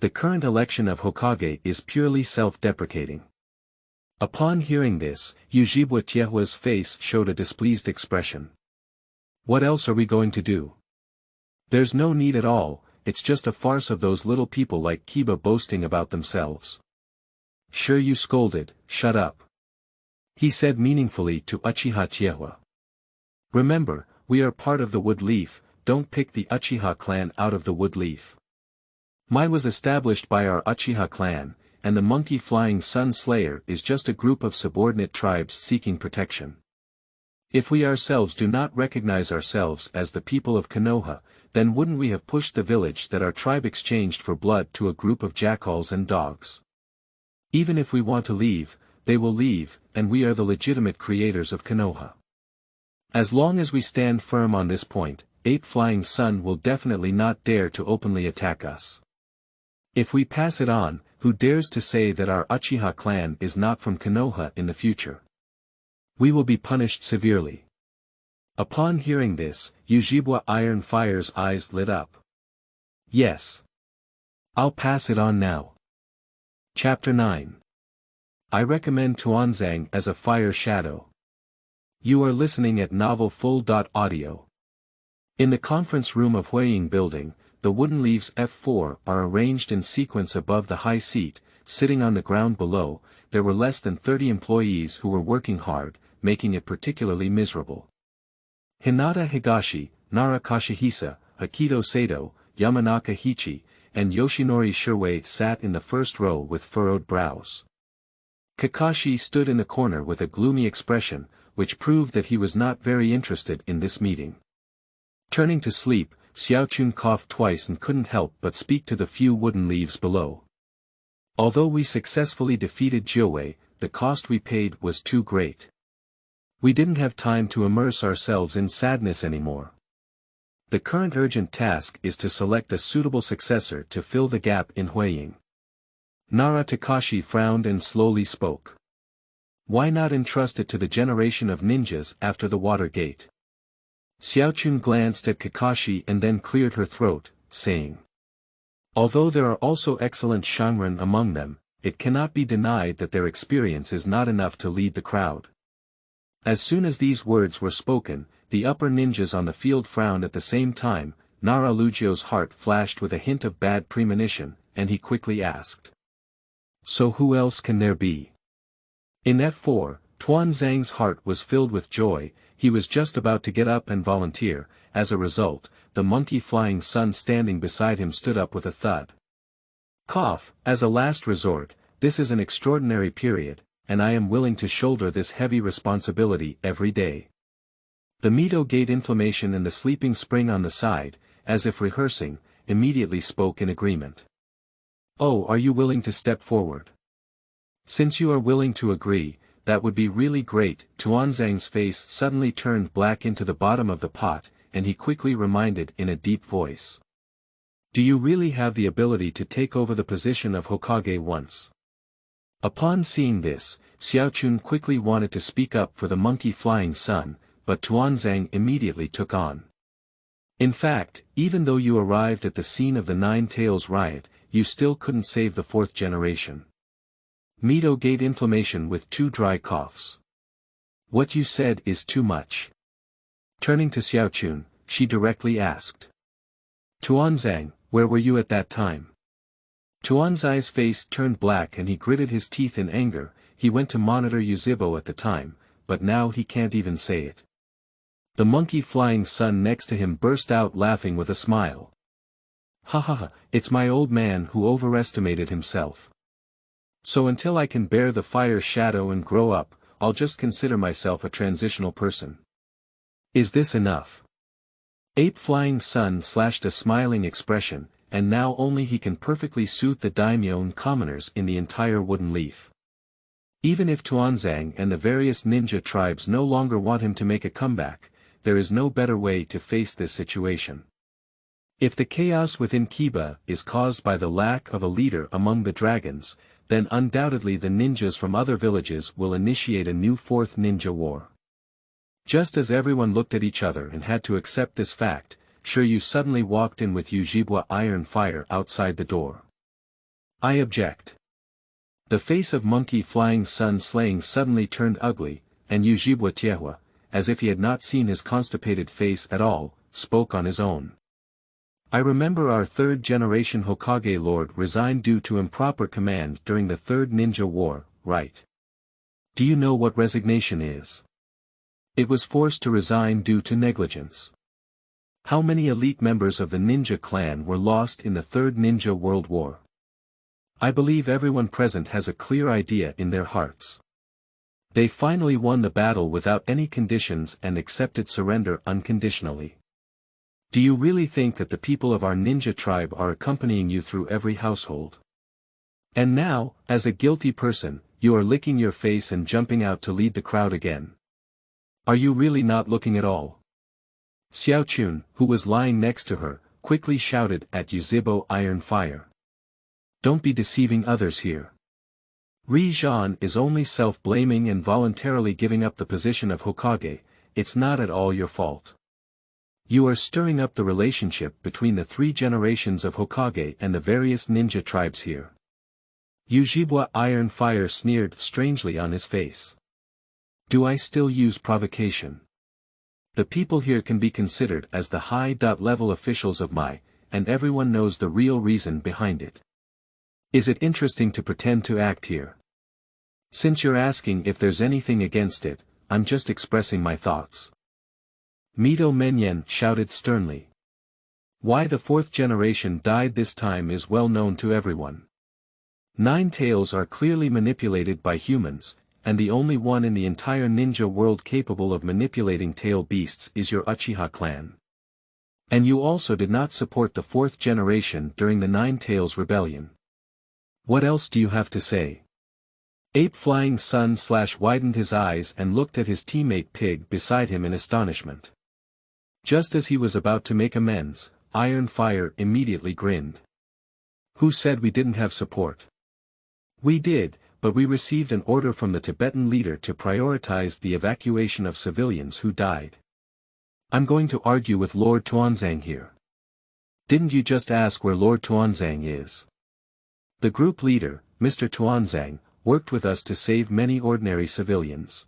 The current election of Hokage is purely self-deprecating. Upon hearing this, Yuzhibo's face showed a displeased expression. What else are we going to do? There's no need at all, it's just a farce of those little people like Kiba boasting about themselves. Sure, you scolded, shut up. He said meaningfully to Uchiha. Remember, we are part of the wood leaf, don't pick the Uchiha clan out of the wood leaf. Mine was established by our Uchiha clan, and the monkey flying sun slayer is just a group of subordinate tribes seeking protection. If we ourselves do not recognize ourselves as the people of Konoha, then wouldn't we have pushed the village that our tribe exchanged for blood to a group of jackals and dogs? Even if we want to leave, they will leave, and we are the legitimate creators of Konoha. As long as we stand firm on this point, Ape Flying Sun will definitely not dare to openly attack us. If we pass it on, who dares to say that our Uchiha clan is not from Konoha in the future? We will be punished severely. Upon hearing this, Yuzhibo Iron Fire's eyes lit up. Yes. I'll pass it on now. Chapter 9. I recommend Tuanzang as a fire shadow. You are listening at Novel Full.audio. In the conference room of Huiying building, the wooden leaves F4 are arranged in sequence above the high seat. Sitting on the ground below, there were less than 30 employees who were working hard, making it particularly miserable. Hinata Higashi, Nara Kashihisa, Akito Sato, Yamanaka Hichi, and Yoshinori Shirwei sat in the first row with furrowed brows. Kakashi stood in the corner with a gloomy expression, which proved that he was not very interested in this meeting. Turning to sleep, Xiaochun coughed twice and couldn't help but speak to the few wooden leaves below. Although we successfully defeated Jiuwei, the cost we paid was too great. We didn't have time to immerse ourselves in sadness anymore. The current urgent task is to select a suitable successor to fill the gap in Huiying. Nara Takashi frowned and slowly spoke. Why not entrust it to the generation of ninjas after the Water Gate? Xiaochun glanced at Kakashi and then cleared her throat, saying. Although there are also excellent Shanren among them, it cannot be denied that their experience is not enough to lead the crowd. As soon as these words were spoken, the upper ninjas on the field frowned at the same time. Nara Lugio's heart flashed with a hint of bad premonition, and he quickly asked. So who else can there be? In F4, Tuanzang's heart was filled with joy. He was just about to get up and volunteer. As a result, the monkey flying sun standing beside him stood up with a thud. Cough, as a last resort, this is an extraordinary period, and I am willing to shoulder this heavy responsibility every day. The Mito Gate inflammation and the sleeping spring on the side, as if rehearsing, immediately spoke in agreement. Oh, are you willing to step forward? Since you are willing to agree, that would be really great. Tuanzang's face suddenly turned black into the bottom of the pot, and he quickly reminded in a deep voice. Do you really have the ability to take over the position of Hokage once? Upon seeing this, Xiaochun quickly wanted to speak up for the monkey flying sun, but Tuanzang immediately took on. In fact, even though you arrived at the scene of the Nine Tails riot, you still couldn't save the fourth generation. Mito Gate inflammation with 2 dry coughs. What you said is too much. Turning to Xiaochun, she directly asked. Tuanzang, where were you at that time? Tuanzai's face turned black and he gritted his teeth in anger. He went to monitor Yuzhibo at the time, but now he can't even say it. The monkey flying sun next to him burst out laughing with a smile. Ha ha ha, it's my old man who overestimated himself. So until I can bear the fire shadow and grow up, I'll just consider myself a transitional person. Is this enough? Ape Flying Sun slashed a smiling expression, and now only he can perfectly suit the daimyo and commoners in the entire wooden leaf. Even if Tuanzang and the various ninja tribes no longer want him to make a comeback, there is no better way to face this situation. If the chaos within Kiba is caused by the lack of a leader among the dragons, then undoubtedly the ninjas from other villages will initiate a new fourth ninja war. Just as everyone looked at each other and had to accept this fact, Shi Yu suddenly walked in with Yuzhibo Iron Fire outside the door. I object. The face of Monkey Flying Sun Slaying suddenly turned ugly, and Yuzhibo Tiehua, as if he had not seen his constipated face at all, spoke on his own. I remember our third-generation Hokage Lord resigned due to improper command during the Third Ninja War, right? Do you know what resignation is? It was forced to resign due to negligence. How many elite members of the ninja clan were lost in the Third Ninja World War? I believe everyone present has a clear idea in their hearts. They finally won the battle without any conditions and accepted surrender unconditionally. Do you really think that the people of our ninja tribe are accompanying you through every household? And now, as a guilty person, you are licking your face and jumping out to lead the crowd again. Are you really not looking at all? Xiaochun, who was lying next to her, quickly shouted at Yuzhibo Iron Fire. Don't be deceiving others here. Ri Zhan is only self-blaming and voluntarily giving up the position of Hokage. It's not at all your fault. You are stirring up the relationship between the three generations of Hokage and the various ninja tribes here. Yuzhibo Iron Fire sneered strangely on his face. Do I still use provocation? The people here can be considered as the high-level officials of my, and everyone knows the real reason behind it. Is it interesting to pretend to act here? Since you're asking if there's anything against it, I'm just expressing my thoughts. Mito Menyen shouted sternly. Why the fourth generation died this time is well known to everyone. 9 tails are clearly manipulated by humans, and the only one in the entire ninja world capable of manipulating tail beasts is your Uchiha clan. And you also did not support the fourth generation during the 9 Tails rebellion. What else do you have to say? Ape Flying Sun widened his eyes and looked at his teammate Pig beside him in astonishment. Just as he was about to make amends, Iron Fire immediately grinned. Who said we didn't have support? We did, but we received an order from the Tibetan leader to prioritize the evacuation of civilians who died. I'm going to argue with Lord Tuanzang here. Didn't you just ask where Lord Tuanzang is? The group leader, Mr. Tuanzang, worked with us to save many ordinary civilians.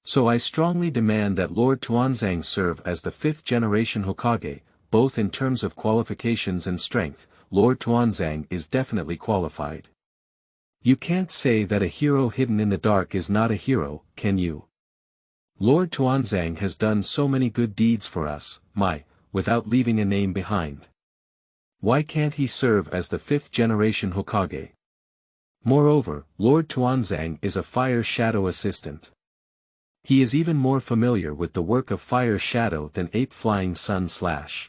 So I strongly demand that Lord Tuanzang serve as the 5th generation Hokage, both in terms of qualifications and strength. Lord Tuanzang is definitely qualified. You can't say that a hero hidden in the dark is not a hero, can you? Lord Tuanzang has done so many good deeds for us, without leaving a name behind. Why can't he serve as the 5th generation Hokage? Moreover, Lord Tuanzang is a Fire Shadow assistant. He is even more familiar with the work of Fire Shadow than Ape Flying Sun /.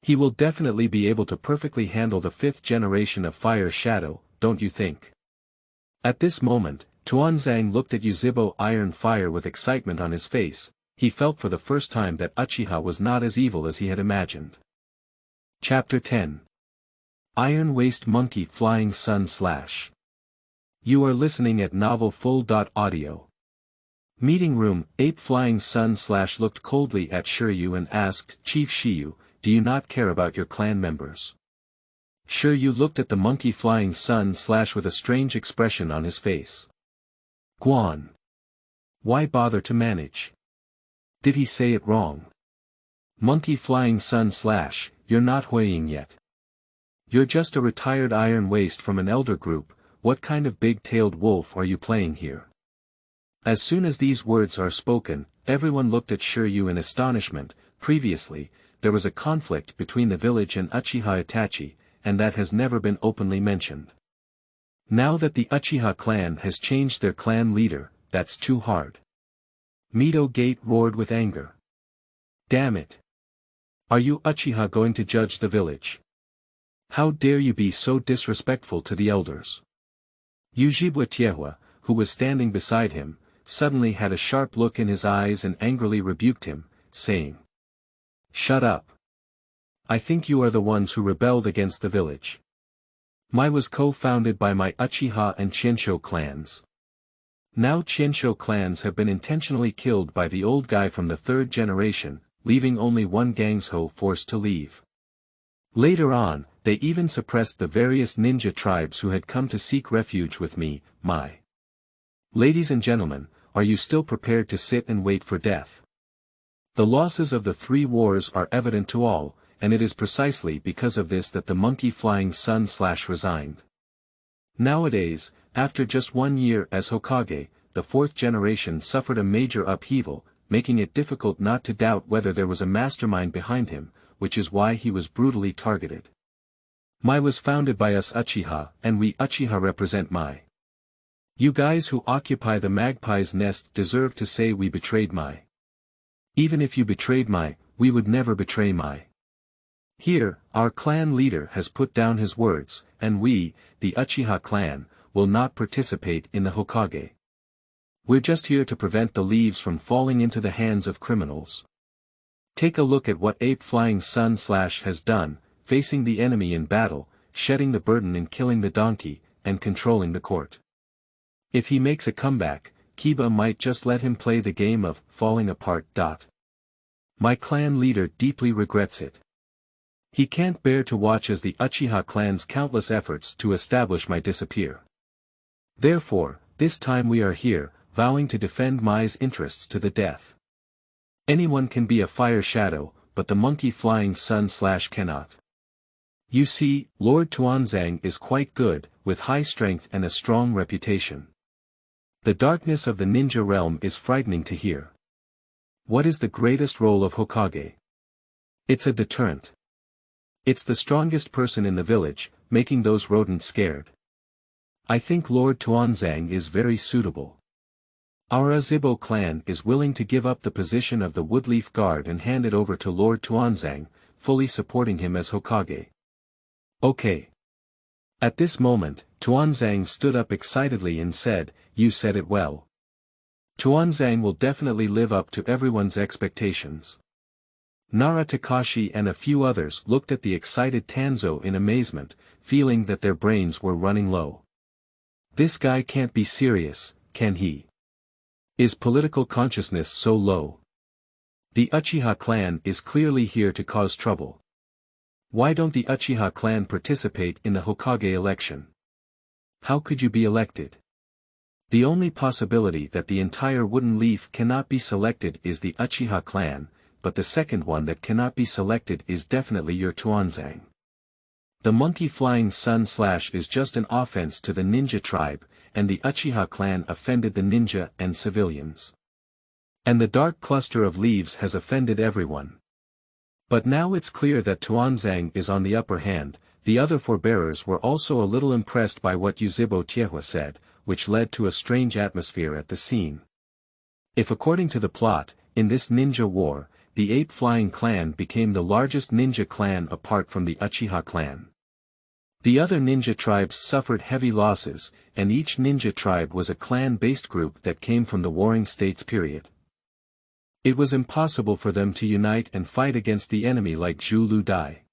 He will definitely be able to perfectly handle the 5th generation of Fire Shadow, don't you think? At this moment, Tuanzang looked at Yuzhibo Iron Fire with excitement on his face. He felt for the first time that Uchiha was not as evil as he had imagined. Chapter 10. Iron Waist Monkey Flying Sun /. You are listening at Novel Full.audio. Meeting room. Ape Flying Sun / looked coldly at Shi Yu and asked, Chief Shi Yu, do you not care about your clan members? Shi Yu looked at the Monkey Flying Sun / with a strange expression on his face. Guan. Why bother to manage? Did he say it wrong? Monkey Flying Sun / you're not Huiying yet. You're just a retired iron waist from an elder group. What kind of big-tailed wolf are you playing here? As soon as these words are spoken, everyone looked at Shi Yu in astonishment. Previously, there was a conflict between the village and Uchiha Itachi, and that has never been openly mentioned. Now that the Uchiha clan has changed their clan leader, that's too hard. Mito Gate roared with anger. Damn it! Are you Uchiha going to judge the village? How dare you be so disrespectful to the elders? Yuzhibo Tiehua, who was standing beside him, suddenly had a sharp look in his eyes and angrily rebuked him, saying, "Shut up. I think you are the ones who rebelled against the village." Mai was co-founded by my Uchiha and Qianshou clans. Now Qianshou clans have been intentionally killed by the old guy from the third generation, leaving only one Gangshou forced to leave. Later on, they even suppressed the various ninja tribes who had come to seek refuge with me, Mai. Ladies and gentlemen, are you still prepared to sit and wait for death? The losses of the three wars are evident to all, and it is precisely because of this that the monkey flying sun / resigned. Nowadays, after just 1 year as Hokage, the fourth generation suffered a major upheaval, making it difficult not to doubt whether there was a mastermind behind him, which is why he was brutally targeted. Mai was founded by us Uchiha, and we Uchiha represent Mai. You guys who occupy the magpie's nest deserve to say we betrayed Mai. Even if you betrayed Mai, we would never betray Mai. Here, our clan leader has put down his words, and we, the Uchiha clan, will not participate in the Hokage. We're just here to prevent the leaves from falling into the hands of criminals. Take a look at what Ape Flying Sun / has done, facing the enemy in battle, shedding the burden in killing the donkey, and controlling the court. If he makes a comeback, Kiba might just let him play the game of falling apart. My clan leader deeply regrets it. He can't bear to watch as the Uchiha clan's countless efforts to establish Mai disappear. Therefore, this time we are here, vowing to defend Mai's interests to the death. Anyone can be a fire shadow, but the monkey flying sun / cannot. You see, Lord Tuanzang is quite good, with high strength and a strong reputation. The darkness of the ninja realm is frightening to hear. What is the greatest role of Hokage? It's a deterrent. It's the strongest person in the village, making those rodents scared. I think Lord Tuanzang is very suitable. Our Zhibo clan is willing to give up the position of the Woodleaf Guard and hand it over to Lord Tuanzang, fully supporting him as Hokage. Okay. At this moment, Tuanzang stood up excitedly and said, "You said it well. Tuanzang will definitely live up to everyone's expectations." Nara Takashi and a few others looked at the excited Tanzo in amazement, feeling that their brains were running low. This guy can't be serious, can he? Is political consciousness so low? The Uchiha clan is clearly here to cause trouble. Why don't the Uchiha clan participate in the Hokage election? How could you be elected? The only possibility that the entire wooden leaf cannot be selected is the Uchiha clan, but the second one that cannot be selected is definitely your Tuanzang. The monkey flying sun / is just an offense to the ninja tribe, and the Uchiha clan offended the ninja and civilians. And the dark cluster of leaves has offended everyone. But now it's clear that Tuanzang is on the upper hand. The other forebearers were also a little impressed by what Yuzhibo said, which led to a strange atmosphere at the scene. If according to the plot, in this ninja war, the Ape Flying clan became the largest ninja clan apart from the Uchiha clan. The other ninja tribes suffered heavy losses, and each ninja tribe was a clan-based group that came from the Warring States period. It was impossible for them to unite and fight against the enemy like Zhu Lu Dai.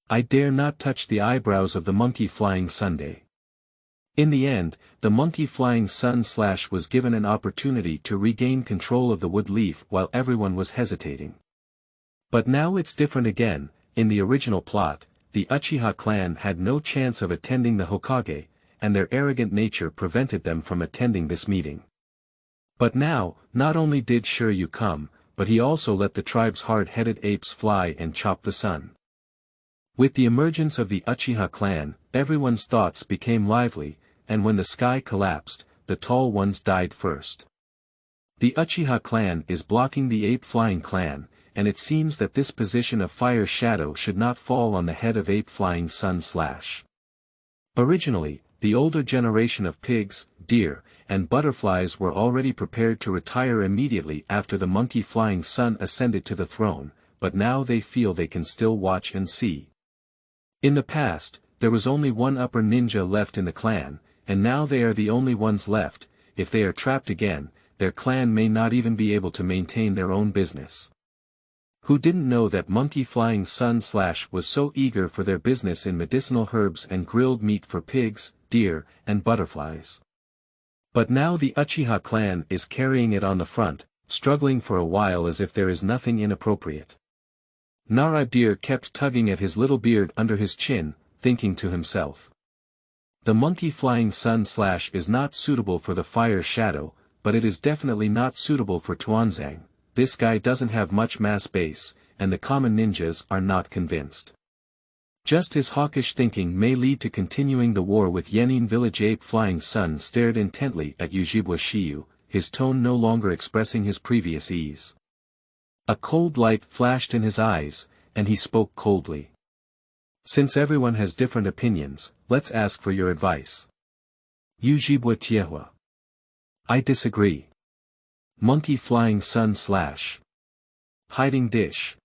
I dare not touch the eyebrows of the monkey flying Sunday. In the end, the monkey flying sun / was given an opportunity to regain control of the wood leaf while everyone was hesitating. But now it's different again. In the original plot, the Uchiha clan had no chance of attending the Hokage, and their arrogant nature prevented them from attending this meeting. But now, not only did Shi Yu come, but he also let the tribe's hard-headed apes fly and chop the sun. With the emergence of the Uchiha clan, everyone's thoughts became lively, and when the sky collapsed, the tall ones died first. The Uchiha clan is blocking the Ape Flying clan, and it seems that this position of fire shadow should not fall on the head of Ape Flying sun / Originally, the older generation of pigs, deer, and butterflies were already prepared to retire immediately after the monkey flying sun ascended to the throne, but now they feel they can still watch and see. In the past, there was only one upper ninja left in the clan, and now they are the only ones left. If they are trapped again, their clan may not even be able to maintain their own business. Who didn't know that Monkey Flying Sun / was so eager for their business in medicinal herbs and grilled meat for pigs, deer, and butterflies. But now the Uchiha clan is carrying it on the front, struggling for a while as if there is nothing inappropriate. Naradir kept tugging at his little beard under his chin, thinking to himself. The Monkey Flying Sun / is not suitable for the Fire Shadow, but it is definitely not suitable for Tuanzang. This guy doesn't have much mass base, and the common ninjas are not convinced. Just his hawkish thinking may lead to continuing the war with Yenin village. Ape Flying Sun stared intently at Yuzhibo Shi Yu, his tone no longer expressing his previous ease. A cold light flashed in his eyes, and he spoke coldly. Since everyone has different opinions, let's ask for your advice. Yuzhibo Tiehua. I disagree. Monkey Flying Sun / hiding dish.